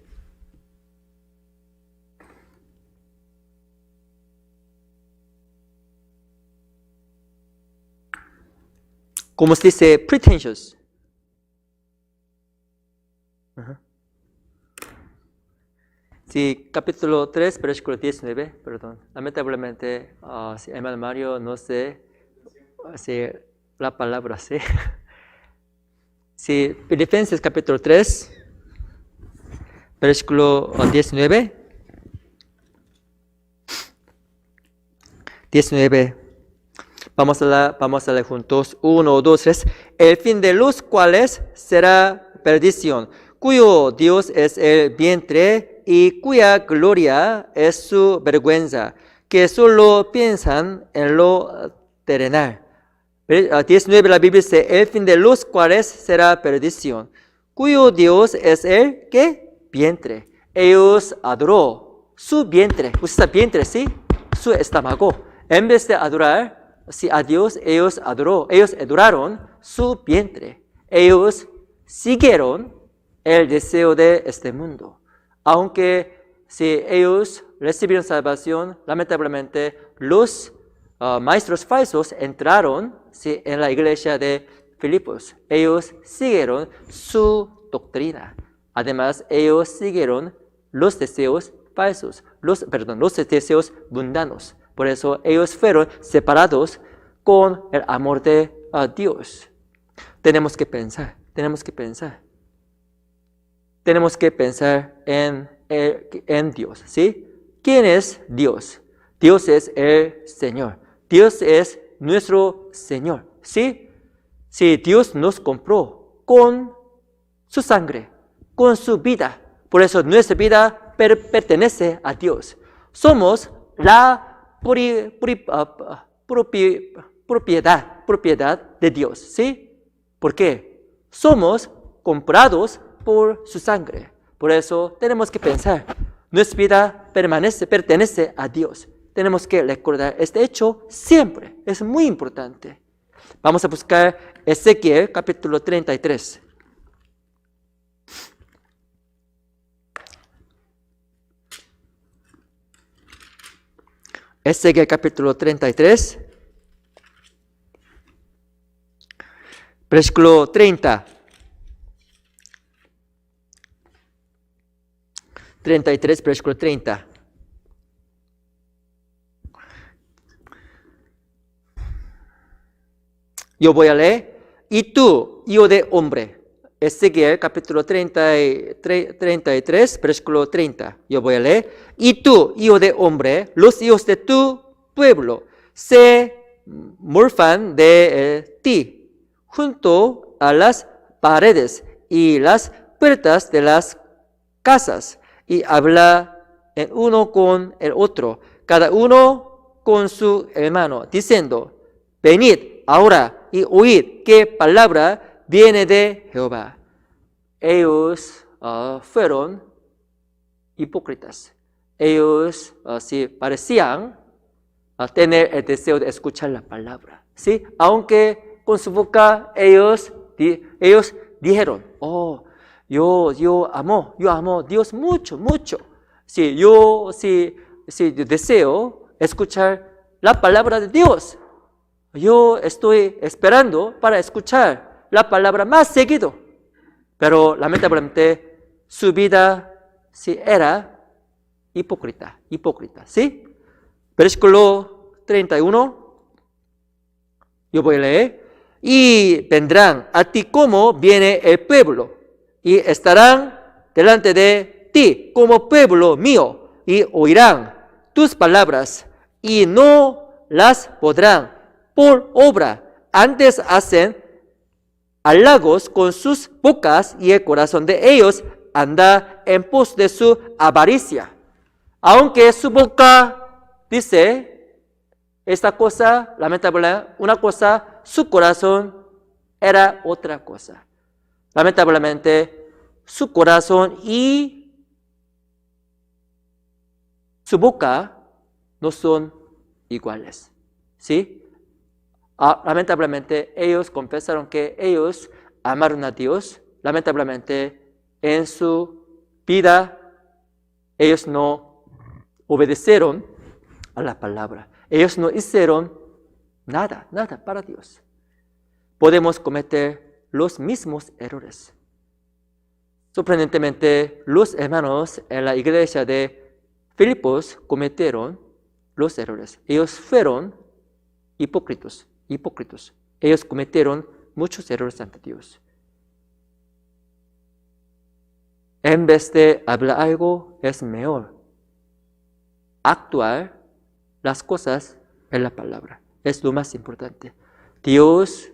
Como se dice, pretentious. Sí, capítulo 3, versículo 19, perdón. Lamentablemente, si hermano Mario no sé la palabra, ¿sí? Sí, Filipenses capítulo 3, versículo 19. 19. Vamos a leer juntos. 1, 2, 3. El fin de los cuales será perdición, cuyo Dios es el vientre y cuya gloria es su vergüenza, que solo piensan en lo terrenal. 19 la Biblia dice, el fin de los cuales será perdición, cuyo Dios es el ¿qué? Vientre. Ellos adoró su vientre. ¿Usted vientre? ¿Sí? Su estómago. En vez de adorar a Dios, ellos adoraron su vientre. Ellos siguieron el deseo de este mundo. Aunque si ellos recibieron salvación, lamentablemente los maestros falsos entraron en la iglesia de Filipos. Ellos siguieron su doctrina. Además, ellos siguieron los deseos falsos, los deseos mundanos. Por eso ellos fueron separados con el amor de Dios. Tenemos que pensar en Dios, ¿sí? ¿Quién es Dios? Dios es el Señor. Dios es nuestro Señor, ¿sí? Sí, Dios nos compró con su sangre, con su vida. Por eso nuestra vida pertenece a Dios. Somos la propiedad de Dios, ¿sí? ¿Por qué? Somos comprados por su sangre. Por eso tenemos que pensar, nuestra vida pertenece a Dios. Tenemos que recordar este hecho siempre. Es muy importante. Vamos a buscar Ezequiel capítulo 33. Ezequiel capítulo 33, versículo 30. 33, versículo 30. Yo voy a leer. Y tú, hijo de hombre. Ezequiel capítulo 33, versículo 30. Yo voy a leer. Y tú, hijo de hombre, los hijos de tu pueblo se morfan de ti junto a las paredes y las puertas de las casas y habla el uno con el otro, cada uno con su hermano, diciendo, venid ahora y oíd qué palabra viene de Jehová. Ellos fueron hipócritas. Ellos parecían tener el deseo de escuchar la palabra, ¿sí? Aunque con su boca ellos dijeron, yo amo a Dios mucho. Si yo deseo escuchar la palabra de Dios, yo estoy esperando para escuchar la palabra más seguido. Pero lamentablemente su vida sí era hipócrita, ¿sí? Versículo 31, yo voy a leer. Y vendrán a ti como viene el pueblo, y estarán delante de ti como pueblo mío, y oirán tus palabras, y no las podrán por obra. Antes hacen halagos con sus bocas, y el corazón de ellos anda en pos de su avaricia. Aunque su boca dice esta cosa, lamentablemente, una cosa, su corazón era otra cosa. Lamentablemente, su corazón y su boca no son iguales. ¿Sí? Lamentablemente, ellos confesaron que ellos amaron a Dios. Lamentablemente, en su vida, ellos no obedecieron a la palabra. Ellos no hicieron nada para Dios. Podemos cometer los mismos errores. Sorprendentemente, los hermanos en la iglesia de Filipos cometieron los errores. Ellos fueron hipócritas. Ellos cometieron muchos errores ante Dios. En vez de hablar algo, es mejor actuar las cosas en la palabra. Es lo más importante. Dios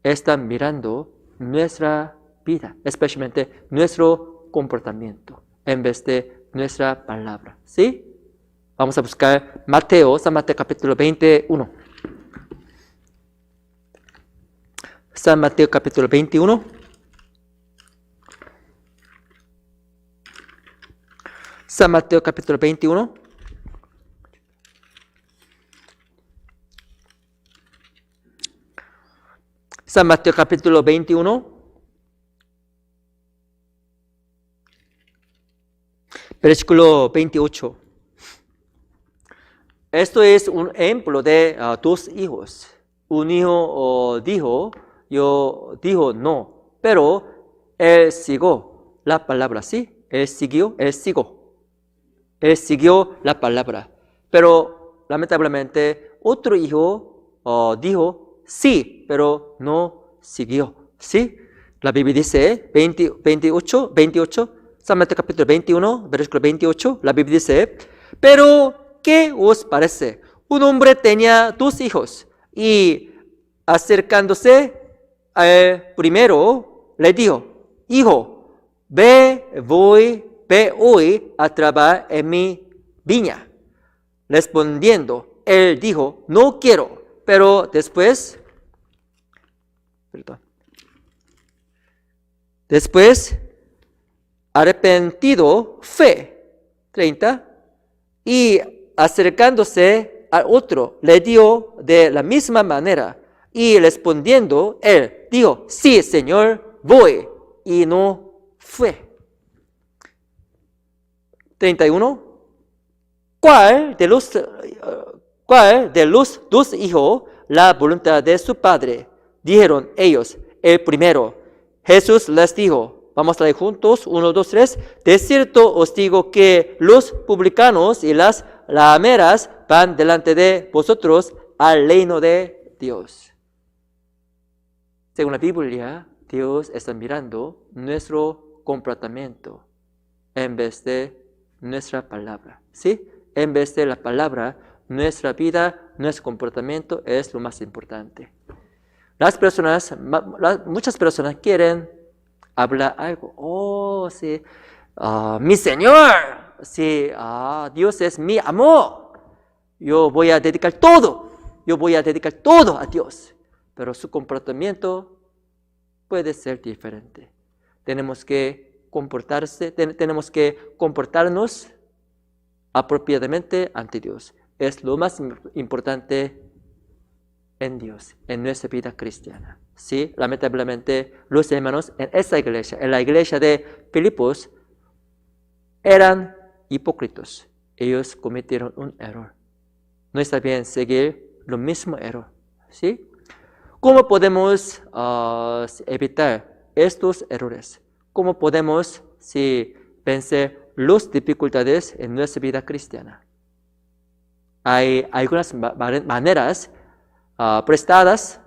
está mirando nuestra vida, especialmente nuestro comportamiento, en vez de nuestra palabra. ¿Sí? Vamos a buscar San Mateo capítulo 21. San Mateo capítulo 21. San Mateo capítulo 21. San Mateo capítulo 21. Versículo 28. Esto es un ejemplo de dos hijos. Un hijo dijo no, pero él siguió la palabra, ¿sí? Él siguió la palabra. Pero lamentablemente otro hijo dijo sí, pero no siguió, ¿sí? La Biblia dice 28, San Mateo capítulo 21, versículo 28, la Biblia dice, pero ¿qué os parece? Un hombre tenía dos hijos y acercándose al primero le dijo, hijo, ve hoy a trabajar en mi viña. Respondiendo, él dijo, no quiero, pero después, arrepentido fue, 30, y acercándose al otro, le dio de la misma manera, y respondiendo, él dijo, sí, Señor, voy, y no fue. 31. ¿Cuál de los dos hijos la voluntad de su padre? Dijeron ellos, el primero. Jesús les dijo, vamos a leer juntos, 1, 2, 3. De cierto os digo que los publicanos y las rameras van delante de vosotros al reino de Dios. Según la Biblia, Dios está mirando nuestro comportamiento en vez de nuestra palabra, ¿sí? En vez de la palabra, nuestra vida, nuestro comportamiento es lo más importante. Muchas personas quieren hablar algo. Oh, sí, mi Señor, sí, Dios es mi amor. Yo voy a dedicar todo a Dios. Pero su comportamiento puede ser diferente. Tenemos que comportarnos apropiadamente ante Dios. Es lo más importante en Dios, en nuestra vida cristiana. Sí, lamentablemente los hermanos en esa iglesia, en la iglesia de Filipos, eran hipócritas. Ellos cometieron un error. No está bien seguir lo mismo error. ¿Sí? ¿Cómo podemos evitar estos errores? ¿Cómo podemos vencer las dificultades en nuestra vida cristiana? Hay algunas maneras prestadas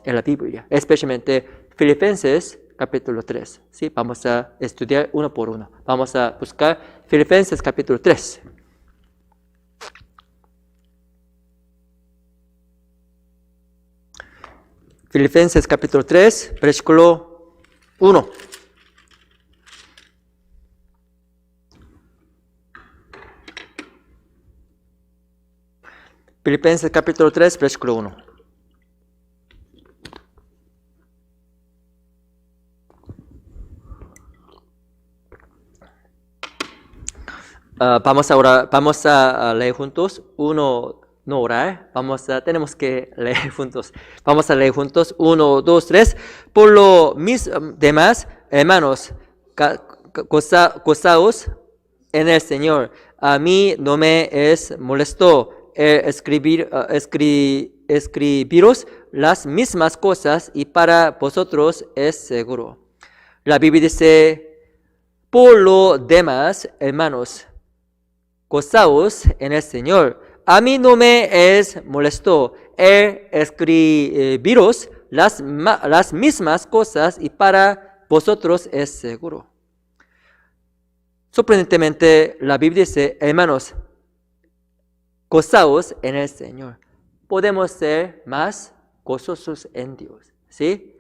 en la Biblia, especialmente Filipenses capítulo 3. ¿Sí? Vamos a estudiar uno por uno. Vamos a buscar Filipenses capítulo 3. Filipenses capítulo 3, versículo 1. Filipenses capítulo 3, versículo 1. Vamos a leer juntos. No orar, tenemos que leer juntos. Vamos a leer juntos. 1, 2, 3. Por lo demás, hermanos, gozaos en el Señor. A mí no me es molesto escribiros las mismas cosas y para vosotros es seguro. La Biblia dice, por lo demás, hermanos, gozaos en el Señor. A mí no me es molesto escribiros las mismas cosas y para vosotros es seguro. Sorprendentemente, la Biblia dice, hermanos, gozaos en el Señor. Podemos ser más gozosos en Dios, ¿sí?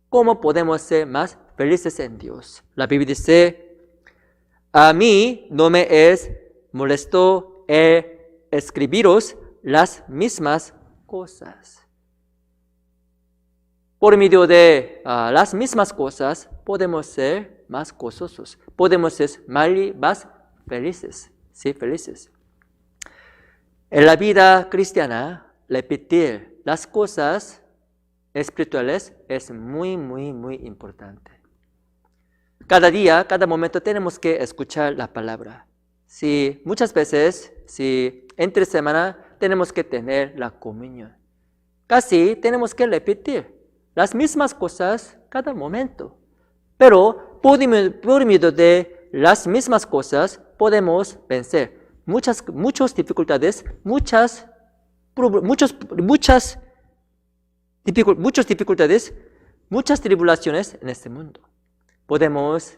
¿Cómo podemos ser más felices en Dios? La Biblia dice, a mí no me es molesto escribiros las mismas cosas. Por medio de las mismas cosas podemos ser más gozosos, podemos ser más felices, ¿sí? Felices. En la vida cristiana, repetir las cosas espirituales es muy, muy, muy importante. Cada día, cada momento tenemos que escuchar la palabra. Muchas veces, entre semana tenemos que tener la comunión. Casi tenemos que repetir las mismas cosas cada momento. Pero por medio de las mismas cosas podemos vencer muchas dificultades, muchas dificultades, muchas tribulaciones en este mundo. Podemos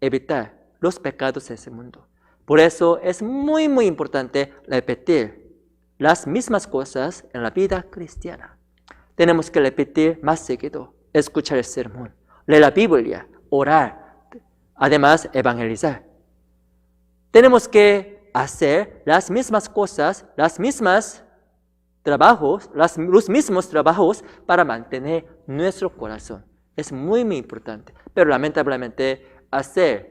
evitar los pecados en este mundo. Por eso es muy, muy importante repetir las mismas cosas en la vida cristiana. Tenemos que repetir más seguido, escuchar el sermón, leer la Biblia, orar, además evangelizar. Tenemos que hacer las mismas cosas, los mismos trabajos para mantener nuestro corazón. Es muy, muy importante. Pero lamentablemente hacer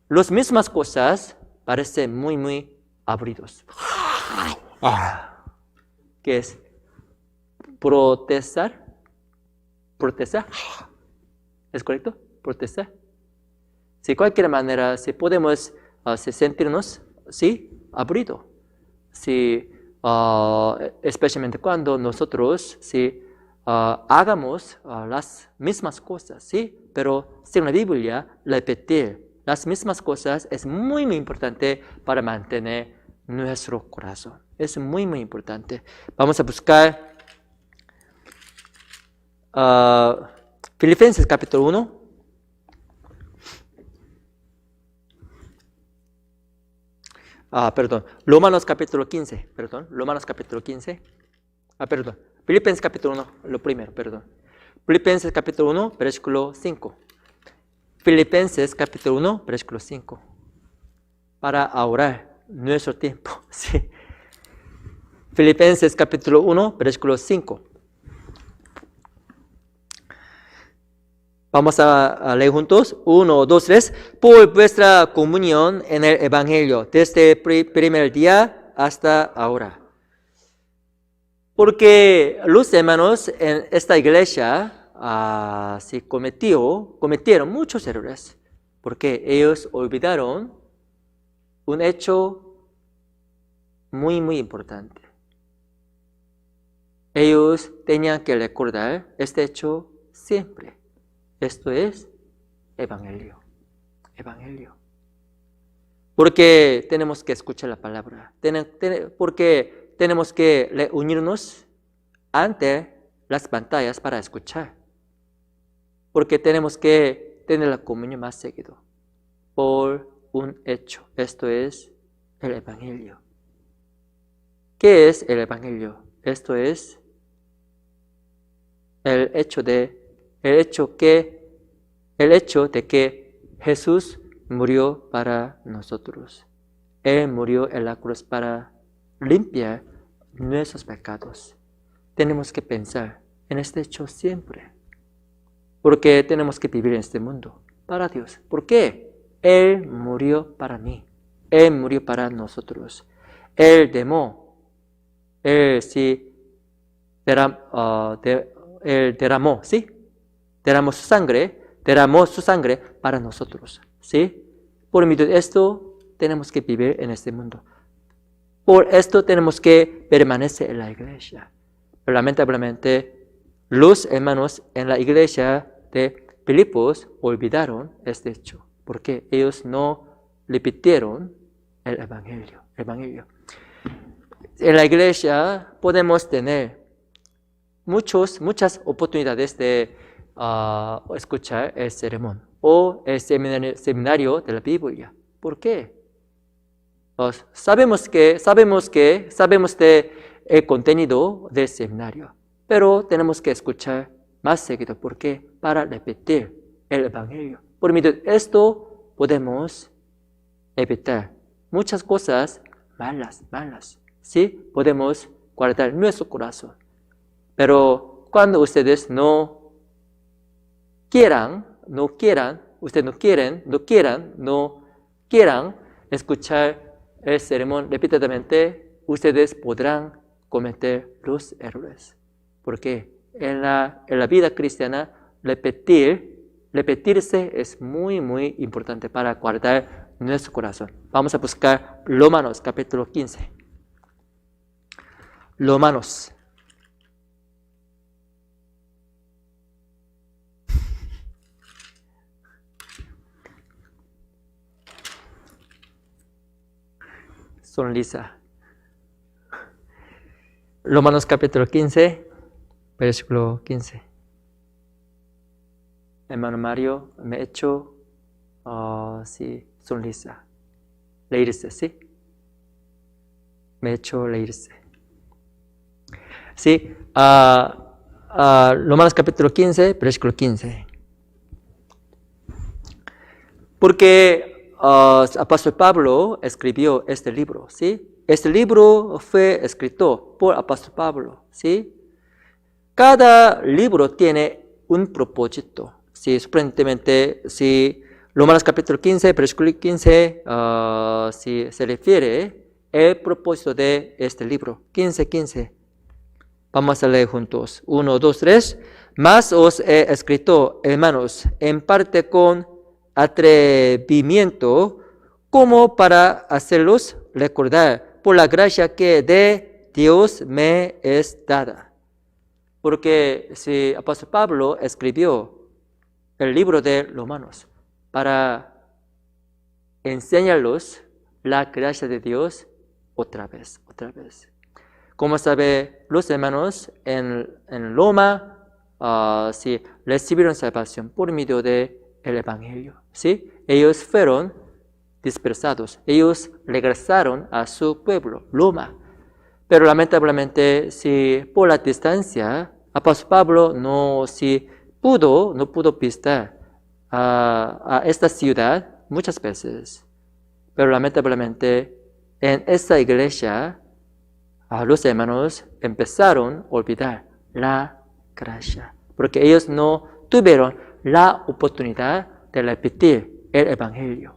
las mismas cosas parece muy, muy aburridos. ¿Qué es? Protestar. ¿Es correcto? Protestar. De cualquier manera, si podemos sentirnos, aburridos. Especialmente cuando nosotros, hagamos las mismas cosas, ¿sí? Pero según la Biblia, repetir las mismas cosas es muy, muy importante para mantener nuestro corazón. Es muy, muy importante. Vamos a buscar Filipenses capítulo 1. Romanos capítulo 15. Filipenses capítulo 1, lo primero, Filipenses capítulo 1, versículo 5. Filipenses capítulo 1, versículo 5. Para ahorrar nuestro tiempo, ¿sí? Filipenses capítulo 1, versículo 5. Vamos a leer juntos. 1, 2, 3. Por vuestra comunión en el Evangelio, desde el primer día hasta ahora. Porque los hermanos en esta iglesia cometieron muchos errores. Porque ellos olvidaron un hecho muy, muy importante. Ellos tenían que recordar este hecho siempre. Esto es Evangelio. Evangelio. Porque tenemos que escuchar la palabra. Porque tenemos que unirnos ante las pantallas para escuchar. Porque tenemos que tener la comunión más seguido por un hecho. Esto es el Evangelio. ¿Qué es el Evangelio? Esto es el hecho de que Jesús murió para nosotros. Él murió en la cruz para limpiar nuestros pecados. Tenemos que pensar en este hecho siempre. Porque tenemos que vivir en este mundo para Dios. ¿Por qué? Él murió para mí. Él murió para nosotros. Él derramó su sangre para nosotros, ¿sí? Por medio de esto tenemos que vivir en este mundo. Por esto tenemos que permanecer en la iglesia. Pero lamentablemente, los hermanos en la iglesia de Filipos olvidaron este hecho, porque ellos no repitieron el Evangelio. En la iglesia podemos tener muchas oportunidades de escuchar el sermón o el seminario de la Biblia. ¿Por qué? Sabemos de el contenido del seminario, pero tenemos que escuchar más seguido. ¿Por qué? Para repetir el Evangelio. Por medio de esto podemos evitar muchas cosas malas. ¿Sí? Podemos guardar nuestro corazón. Pero cuando ustedes no quieran escuchar el sermón repetidamente, ustedes podrán cometer los errores. Porque en la vida cristiana, repetirse es muy, muy importante para guardar nuestro corazón. Vamos a buscar Romanos capítulo 15. Romanos. Sonrisa. Romanos capítulo 15, versículo 15. Hermano Mario, me he hecho sonrisa. Reírse, ¿sí? Me he hecho reírse. Sí, Romanos capítulo 15, versículo 15. Porque apóstol Pablo escribió este libro, ¿sí? Este libro fue escrito por apóstol Pablo, ¿sí? Cada libro tiene un propósito, ¿sí? Sorprendentemente, si Romanos capítulo 15, versículo 15, si se refiere el propósito de este libro, 15. Vamos a leer juntos. 1, 2, 3. Mas os he escrito, hermanos, en parte con atrevimiento, como para hacerlos recordar por la gracia que de Dios me es dada. Porque si apóstol Pablo escribió el libro de Romanos para enseñarlos la gracia de Dios otra vez. Como sabe, los hermanos en Roma recibieron salvación por medio del Evangelio, ¿sí? Ellos fueron dispersados, ellos regresaron a su pueblo, Roma. Pero lamentablemente, si por la distancia, apóstol Pablo no pudo visitar a esta ciudad muchas veces. Pero lamentablemente, en esta iglesia, los hermanos empezaron a olvidar la gracia, porque ellos no tuvieron la oportunidad de repetir el Evangelio.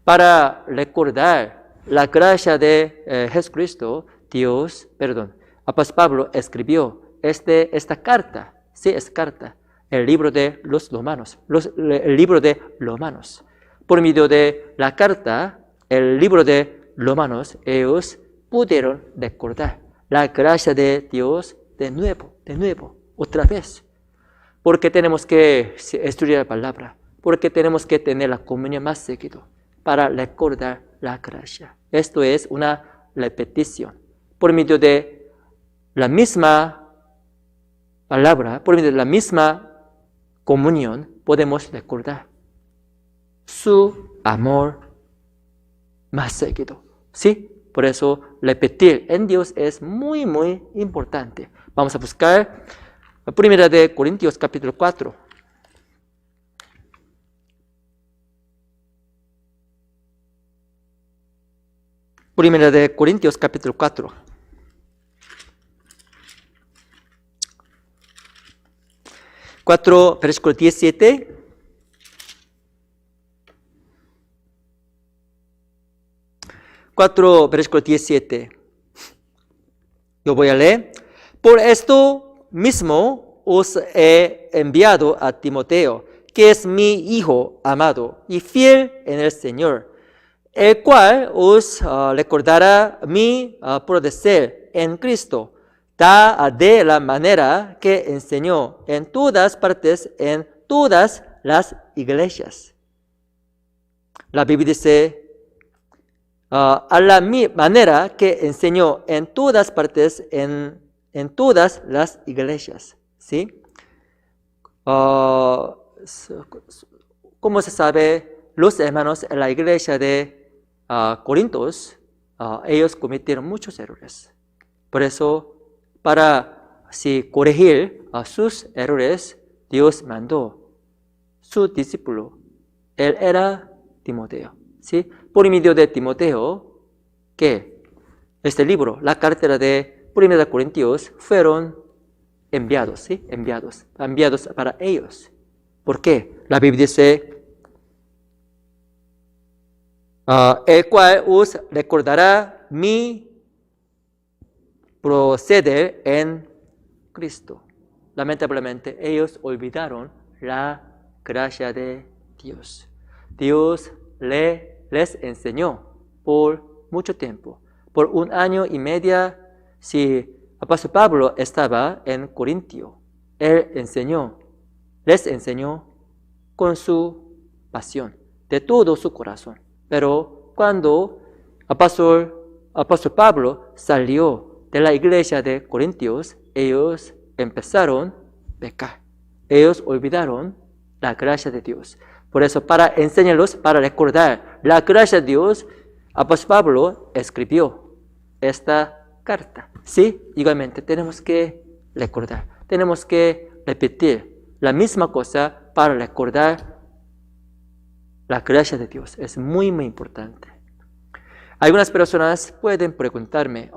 Para recordar la gracia de Jesucristo, apóstol Pablo escribió esta carta, el libro de los Romanos, Por medio de la carta, el libro de Romanos, ellos pudieron recordar la gracia de Dios de nuevo, otra vez. Porque tenemos que estudiar la palabra, porque tenemos que tener la comunión más seguido para recordar la gracia. Esto es una repetición. Por medio de la misma palabra, por medio de la misma comunión, podemos recordar su amor más seguido. ¿Sí? Por eso repetir en Dios es muy, muy importante. Vamos a buscar la primera de Corintios capítulo 4. Primera de Corintios capítulo 4. Versículo 17. Versículo 17. Yo voy a leer. Por esto mismo os he enviado a Timoteo, que es mi hijo amado y fiel en el Señor, el cual os recordará mi proceder en Cristo, de la manera que enseñó en todas partes, en todas las iglesias. La Biblia dice, a la manera que enseñó en todas partes, en todas las iglesias. ¿Sí? Como se sabe, los hermanos en la iglesia de Corintios, ellos cometieron muchos errores. Por eso, para corregir sus errores, Dios mandó su discípulo. Él era Timoteo. ¿Sí? Por medio de Timoteo, que este libro, la carta de 1 Corintios, fueron enviados, ¿sí? Enviados para ellos. ¿Por qué? La Biblia dice, el cual os recordará mi proceder en Cristo. Lamentablemente, ellos olvidaron la gracia de Dios. Dios les enseñó por mucho tiempo. Por 1 año y medio, si apóstol Pablo estaba en Corintio, él les enseñó con su pasión, de todo su corazón. Pero cuando apóstol Pablo salió de la iglesia de Corintios, ellos empezaron a pecar. Ellos olvidaron la gracia de Dios. Por eso, para enseñarlos, para recordar la gracia de Dios, apóstol Pablo escribió esta carta. Sí, igualmente tenemos que recordar, tenemos que repetir la misma cosa para recordar la gracia de Dios. Es muy, muy importante. Algunas personas pueden preguntarme,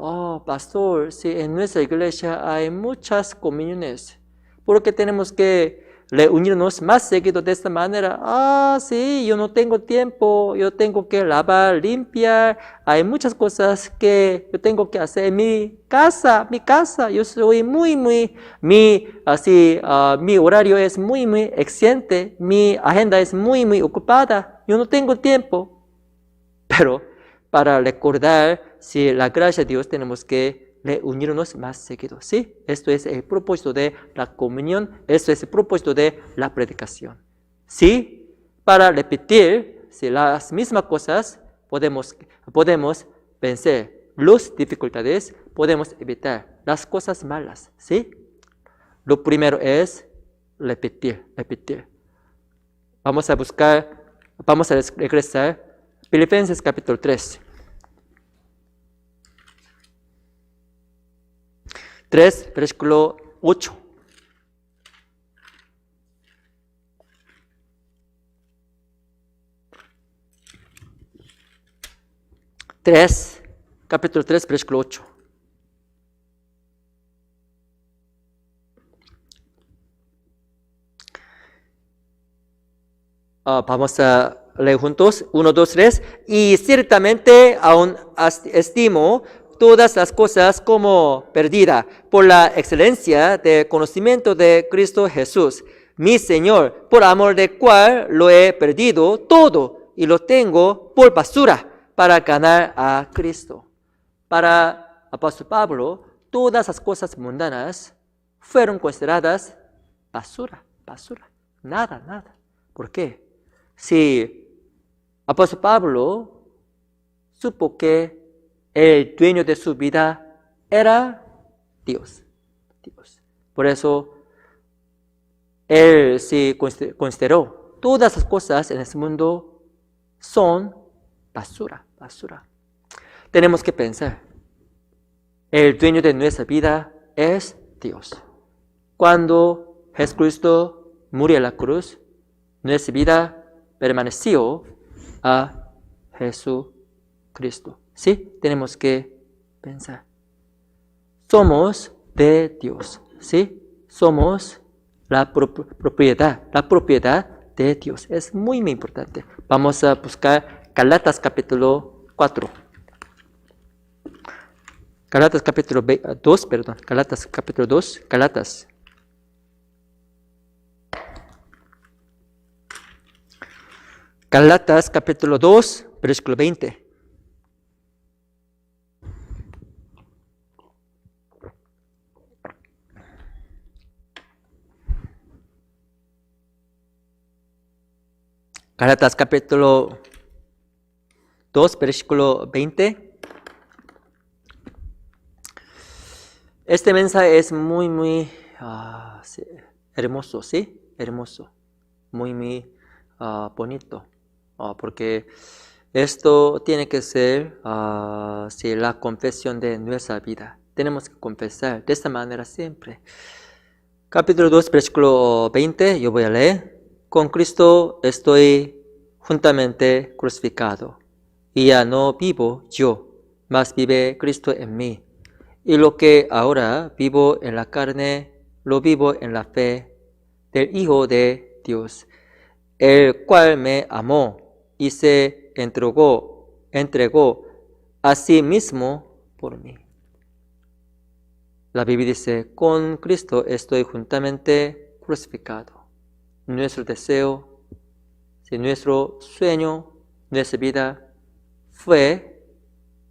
pastor, si en nuestra iglesia hay muchas comuniones, ¿por qué tenemos que reunirnos más seguido de esta manera? Sí, yo no tengo tiempo, yo tengo que lavar, limpiar, hay muchas cosas que yo tengo que hacer en mi casa, yo soy mi horario es muy, muy exigente, mi agenda es muy, muy ocupada, yo no tengo tiempo. Pero para recordar la gracia de Dios tenemos que reunirnos más seguido. ¿Sí? Esto es el propósito de la comunión, esto es el propósito de la predicación. ¿Sí? Para repetir las mismas cosas podemos vencer las dificultades, podemos evitar las cosas malas. ¿Sí? Lo primero es repetir. Vamos a regresar Filipenses capítulo 3. 3, versículo 8. Capítulo 3, versículo 8. Vamos a leer juntos. 1, 2, 3. Y ciertamente aún estimo todas las cosas como perdida por la excelencia del conocimiento de Cristo Jesús, mi Señor, por amor del cual lo he perdido todo y lo tengo por basura para ganar a Cristo. Para apóstol Pablo, todas las cosas mundanas fueron consideradas basura. Nada. ¿Por qué? Si apóstol Pablo supo que el dueño de su vida era Dios. Por eso, él se consideró todas las cosas en este mundo son basura. Tenemos que pensar, el dueño de nuestra vida es Dios. Cuando Jesucristo murió en la cruz, nuestra vida permaneció a Jesucristo. ¿Sí? Tenemos que pensar. Somos de Dios. ¿Sí? Somos la propiedad de Dios. Es muy importante. Vamos a buscar Gálatas capítulo 4. Gálatas capítulo 2. Gálatas capítulo 2, versículo 20. Gálatas capítulo 2, versículo 20. Este mensaje es muy sí, hermoso, ¿sí? Hermoso. Muy bonito. Porque esto tiene que ser sí, la confesión de nuestra vida. Tenemos que confesar de esta manera siempre. Capítulo 2, versículo 20, yo voy a leer. Con Cristo estoy juntamente crucificado, y ya no vivo yo, mas vive Cristo en mí. Y lo que ahora vivo en la carne, lo vivo en la fe del Hijo de Dios, el cual me amó y se entregó a sí mismo por mí. La Biblia dice, con Cristo estoy juntamente crucificado. Nuestro deseo, nuestro sueño, nuestra vida fue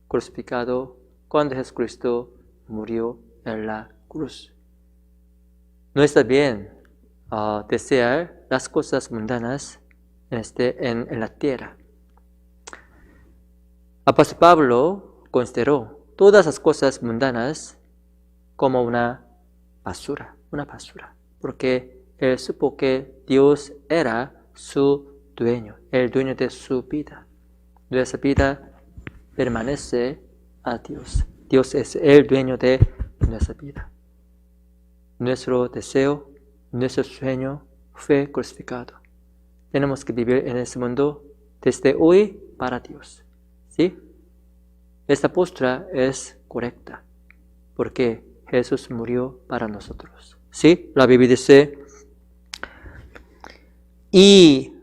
crucificado cuando Jesucristo murió en la cruz. No está bien desear las cosas mundanas en la tierra. Apóstol Pablo consideró todas las cosas mundanas como una basura, porque él supo que Dios era su dueño, el dueño de su vida. Nuestra vida permanece a Dios. Dios es el dueño de nuestra vida. Nuestro deseo, nuestro sueño fue crucificado. Tenemos que vivir en este mundo desde hoy para Dios. ¿Sí? Esta postura es correcta, porque Jesús murió para nosotros. ¿Sí? La Biblia dice, y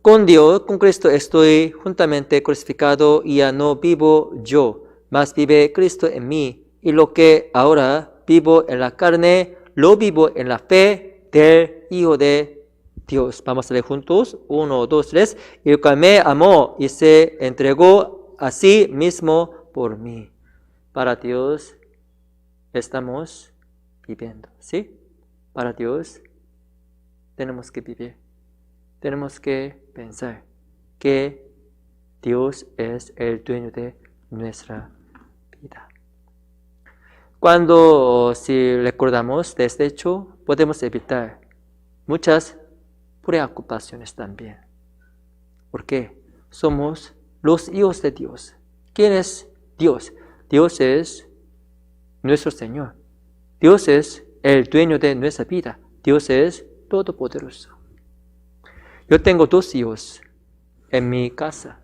con Dios, con Cristo estoy juntamente crucificado, y ya no vivo yo, mas vive Cristo en mí. Y lo que ahora vivo en la carne, lo vivo en la fe del Hijo de Dios. Vamos a leer juntos. 1, 2, 3. Y el cual me amó y se entregó a sí mismo por mí. Para Dios estamos viviendo. ¿Sí? Para Dios tenemos que vivir. Tenemos que pensar que Dios es el dueño de nuestra vida. Cuando si recordamos de este hecho, podemos evitar muchas preocupaciones también. ¿Por qué? Somos los hijos de Dios. ¿Quién es Dios? Dios es nuestro Señor. Dios es el dueño de nuestra vida. Dios es todopoderoso. Yo tengo 2 hijos en mi casa.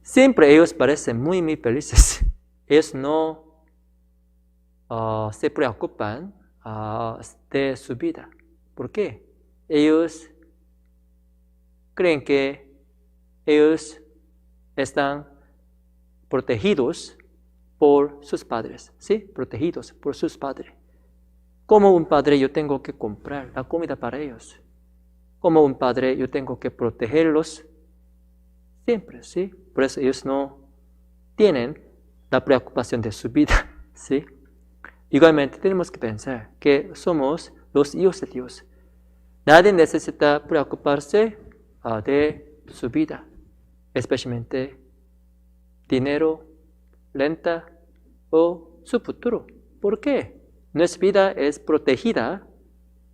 Siempre ellos parecen muy felices. Ellos no se preocupan de su vida. ¿Por qué? Ellos creen que ellos están protegidos por sus padres. ¿Sí? Protegidos por sus padres. Como un padre yo tengo que comprar la comida para ellos. Como un padre yo tengo que protegerlos Siempre, ¿sí? Por eso ellos no tienen la preocupación de su vida, ¿sí? Igualmente tenemos que pensar que somos los hijos de Dios. Nadie necesita preocuparse de su vida, especialmente dinero, renta o su futuro. ¿Por qué? Nuestra vida es protegida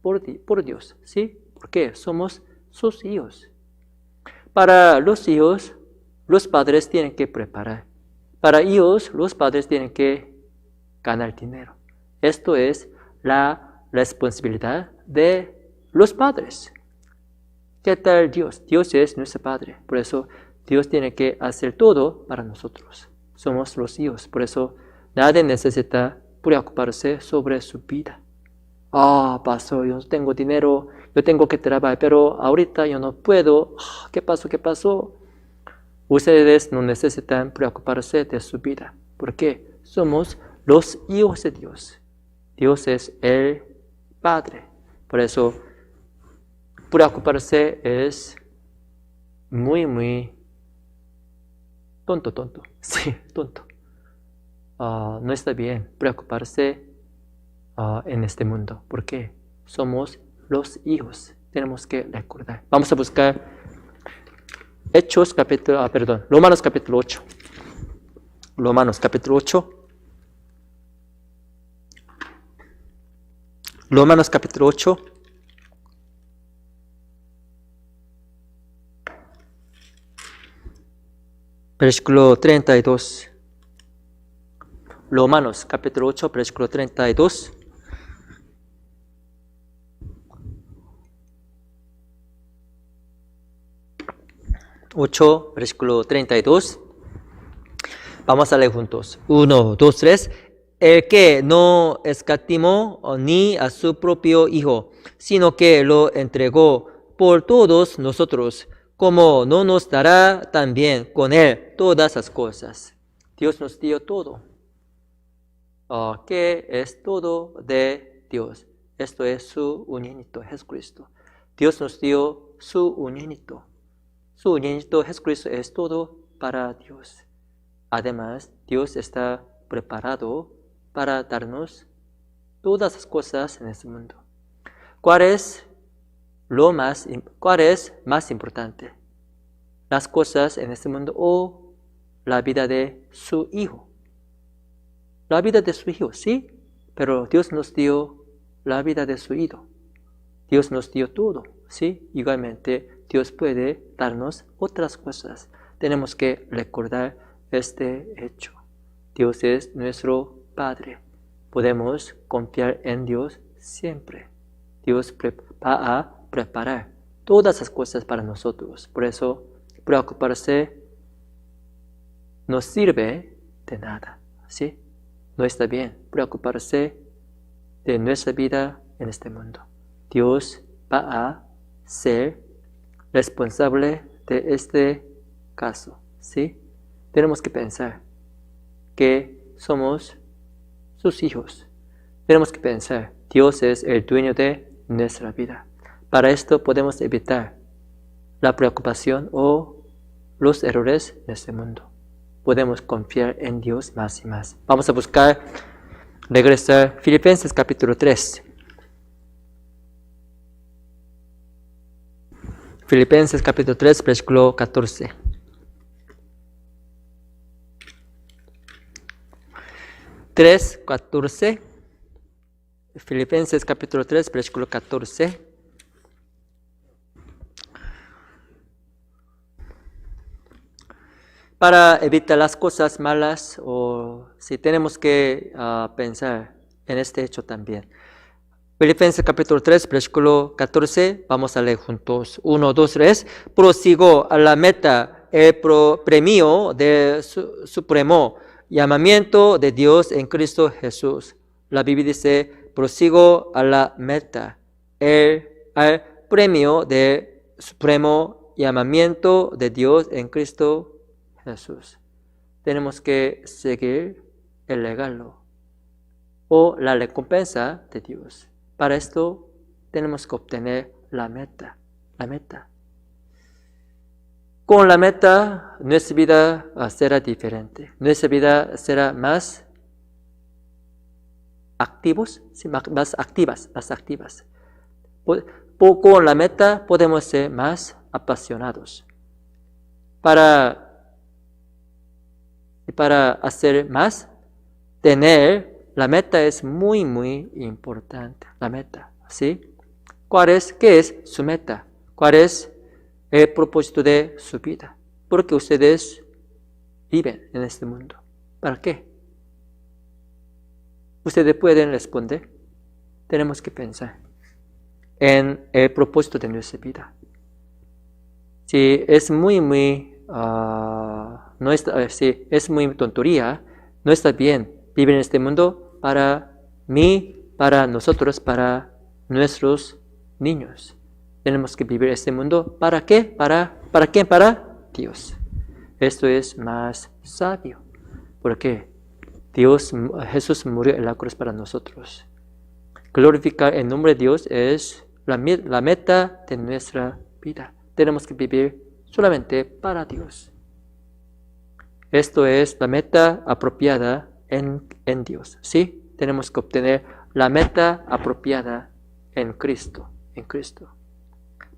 por Dios, ¿sí? Porque somos sus hijos. Para los hijos, los padres tienen que preparar. Para hijos, los padres tienen que ganar dinero. Esto es la responsabilidad de los padres. ¿Qué tal Dios? Dios es nuestro Padre. Por eso Dios tiene que hacer todo para nosotros. Somos los hijos. Por eso nadie necesita preocuparse sobre su vida. Pasó, yo no tengo dinero, yo tengo que trabajar, pero ahorita yo no puedo. ¿Qué pasó? ¿Qué pasó? Ustedes no necesitan preocuparse de su vida. ¿Por qué? Somos los hijos de Dios. Dios es el Padre. Por eso, preocuparse es muy tonto. Sí, tonto. No está bien preocuparse en este mundo. ¿Por qué? Somos los hijos. Tenemos que recordar. Vamos a buscar Romanos capítulo 8. Romanos capítulo 8. Romanos capítulo 8. Versículo 32. Romanos capítulo 8, versículo 32. Versículo 32. Vamos a leer juntos. 1, 2, 3. El que no escatimó ni a su propio Hijo, sino que lo entregó por todos nosotros, ¿cómo no nos dará también con él todas las cosas? Dios nos dio todo. ¿Qué es todo de Dios? Esto es su unigénito, Jesucristo. Dios nos dio su unigénito. Su unigénito, Jesucristo, es todo para Dios. Además, Dios está preparado para darnos todas las cosas en este mundo. ¿Cuál es más importante? ¿Las cosas en este mundo o la vida de su Hijo? La vida de su Hijo, sí, pero Dios nos dio la vida de su Hijo. Dios nos dio todo, sí. Igualmente, Dios puede darnos otras cosas. Tenemos que recordar este hecho. Dios es nuestro Padre. Podemos confiar en Dios siempre. Dios va a preparar todas las cosas para nosotros. Por eso, preocuparse no sirve de nada, ¿sí? No está bien preocuparse de nuestra vida en este mundo. Dios va a ser responsable de este caso, ¿sí? Tenemos que pensar que somos sus hijos. Tenemos que pensar, Dios es el dueño de nuestra vida. Para esto podemos evitar la preocupación o los errores de este mundo. Podemos confiar en Dios más y más. Vamos a regresar Filipenses capítulo 3. Filipenses capítulo 3, versículo 14. Filipenses capítulo 3, versículo 14. Para evitar las cosas malas, o si tenemos que pensar en este hecho también. Filipenses capítulo 3, versículo 14, vamos a leer juntos. 1, 2, 3. Prosigo a la meta, el premio de supremo llamamiento de Dios en Cristo Jesús. La Biblia dice, prosigo a la meta, al premio de supremo llamamiento de Dios en Cristo Jesús. Tenemos que seguir el regalo o la recompensa de Dios. Para esto tenemos que obtener la meta. Con la meta, nuestra vida será diferente. Nuestra vida será más activos, sí, más activas. Con la meta podemos ser más apasionados. Para hacer más, la meta es muy, muy importante. La meta, ¿sí? ¿Qué es su meta? ¿Cuál es el propósito de su vida? Porque ustedes viven en este mundo. ¿Para qué? Ustedes pueden responder. Tenemos que pensar en el propósito de nuestra vida. Si es muy es muy tontería, no está bien vivir en este mundo para mí, para nosotros, para nuestros niños. Tenemos que vivir este mundo. ¿Para qué? ¿Para quién? Para Dios. Esto es más sabio. Porque Jesús murió en la cruz para nosotros. Glorificar el nombre de Dios es la meta de nuestra vida. Tenemos que vivir solamente para Dios. Esto es la meta apropiada en Dios. ¿Sí? Tenemos que obtener la meta apropiada en Cristo.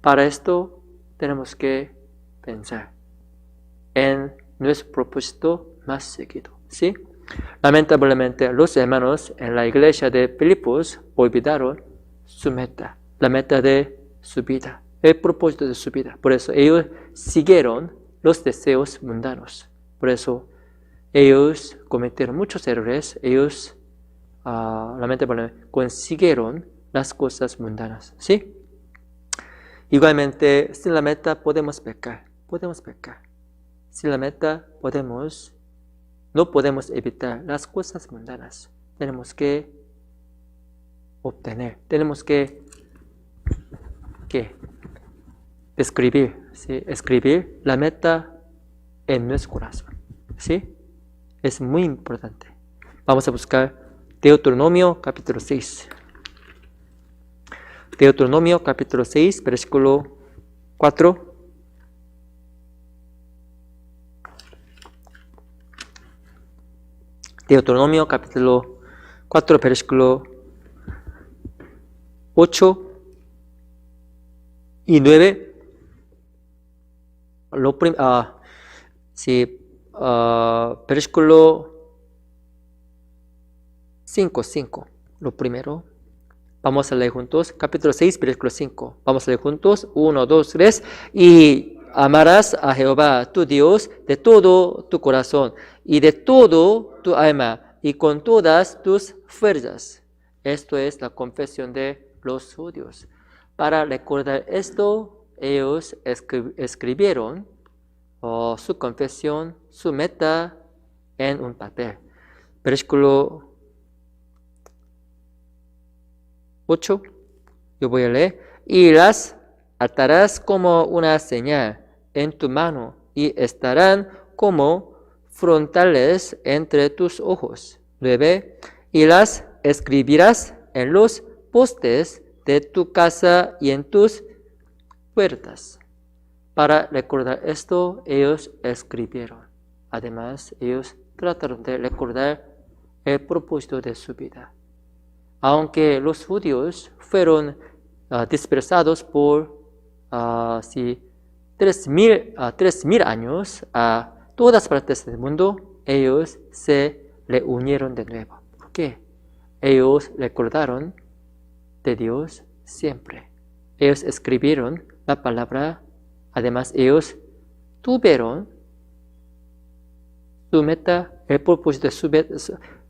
Para esto tenemos que pensar en nuestro propósito más seguido. ¿Sí? Lamentablemente, los hermanos en la iglesia de Filipos olvidaron su meta, la meta de su vida, el propósito de su vida. Por eso ellos siguieron los deseos mundanos. Por eso ellos cometieron muchos errores. Ellos lamentablemente consiguieron las cosas mundanas. ¿Sí? Igualmente, sin la meta podemos pecar. Sin la meta no podemos evitar las cosas mundanas. Tenemos que obtener, tenemos que escribir, ¿sí? Escribir la meta en nuestro corazón. ¿Sí? Es muy importante. Vamos a buscar Deuteronomio capítulo 6. Deuteronomio capítulo 6, versículo 4. Deuteronomio capítulo 4, versículo 8 y 9. Versículo 5. Lo primero. Vamos a leer juntos. Capítulo 6, versículo 5. Vamos a leer juntos. 1, 2, 3. Y amarás a Jehová tu Dios de todo tu corazón y de todo tu alma y con todas tus fuerzas. Esto es la confesión de los judíos. Para recordar esto, ellos escribieron su confesión, su meta en un papel. Versículo 8. Yo voy a leer. Y las atarás como una señal en tu mano y estarán como frontales entre tus ojos. 9. Y las escribirás en los postes de tu casa y en tus puertas. Para recordar esto, ellos escribieron. Además, ellos trataron de recordar el propósito de su vida. Aunque los judíos fueron dispersados por 3,000 años a todas partes del mundo, ellos se reunieron de nuevo. ¿Por qué? Ellos recordaron de Dios siempre. Ellos escribieron la palabra. Además, ellos tuvieron su meta, el propósito de su meta,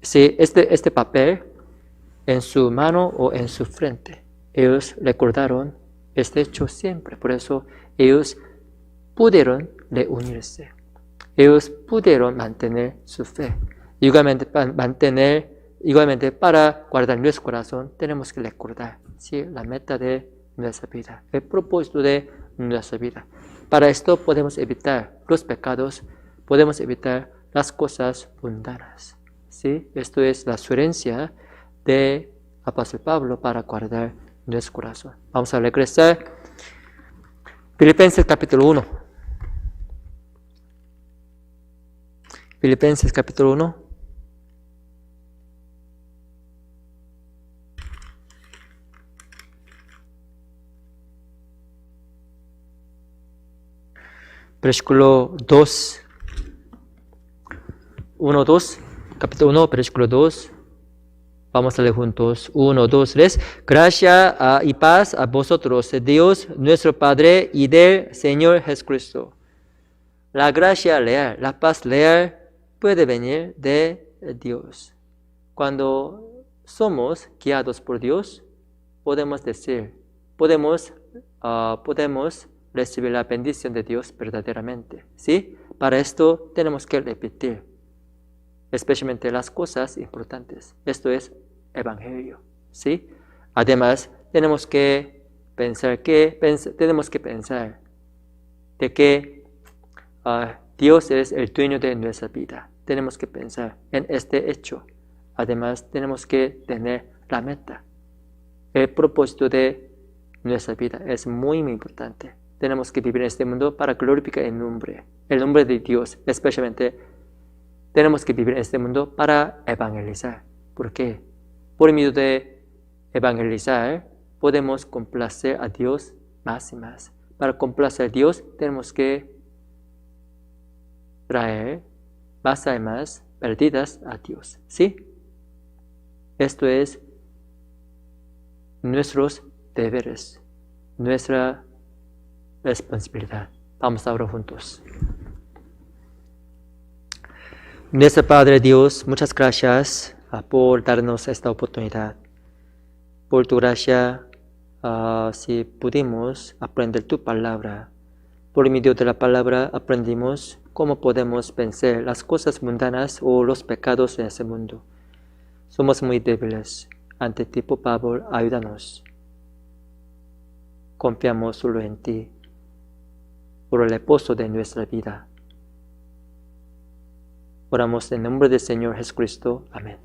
este papel en su mano o en su frente. Ellos recordaron este hecho siempre. Por eso ellos pudieron reunirse. Ellos pudieron mantener su fe. Igualmente para guardar nuestro corazón tenemos que recordar, ¿sí?, la meta de nuestra vida, el propósito de nuestra vida. Para esto podemos evitar los pecados, podemos evitar las cosas mundanas. ¿Sí? Esto es la sugerencia de apóstol Pablo para guardar nuestro corazón. Vamos a regresar. Filipenses capítulo 1. Filipenses capítulo 1. Versículo 2. 1, 2. Capítulo 1, versículo 2. Vamos a leer juntos. 1, 2, 3. Gracia y paz a vosotros, de Dios nuestro Padre y del Señor Jesucristo. La gracia real, la paz real puede venir de Dios. Cuando somos guiados por Dios, podemos decir, podemos recibir la bendición de Dios verdaderamente. ¿Sí? Para esto tenemos que repetir, especialmente las cosas importantes. Esto es Evangelio. ¿Sí? Además, tenemos que pensar de que Dios es el dueño de nuestra vida. Tenemos que pensar en este hecho. Además, tenemos que tener la meta. El propósito de nuestra vida es muy, muy importante. Tenemos que vivir en este mundo para glorificar el nombre de Dios. Especialmente, tenemos que vivir en este mundo para evangelizar. ¿Por qué? Por medio de evangelizar, podemos complacer a Dios más y más. Para complacer a Dios, tenemos que traer más almas perdidas a Dios. ¿Sí? Esto es nuestros deberes, nuestra responsabilidad. Vamos a orar juntos. Nuestro Padre Dios, muchas gracias por darnos esta oportunidad. Por tu gracia, si pudimos aprender tu palabra, por medio de la palabra aprendimos cómo podemos vencer las cosas mundanas o los pecados en ese mundo. Somos muy débiles. Ante ti, por favor, ayúdanos. Confiamos solo en ti, por el reposo de nuestra vida. Oramos en nombre del Señor Jesucristo. Amén.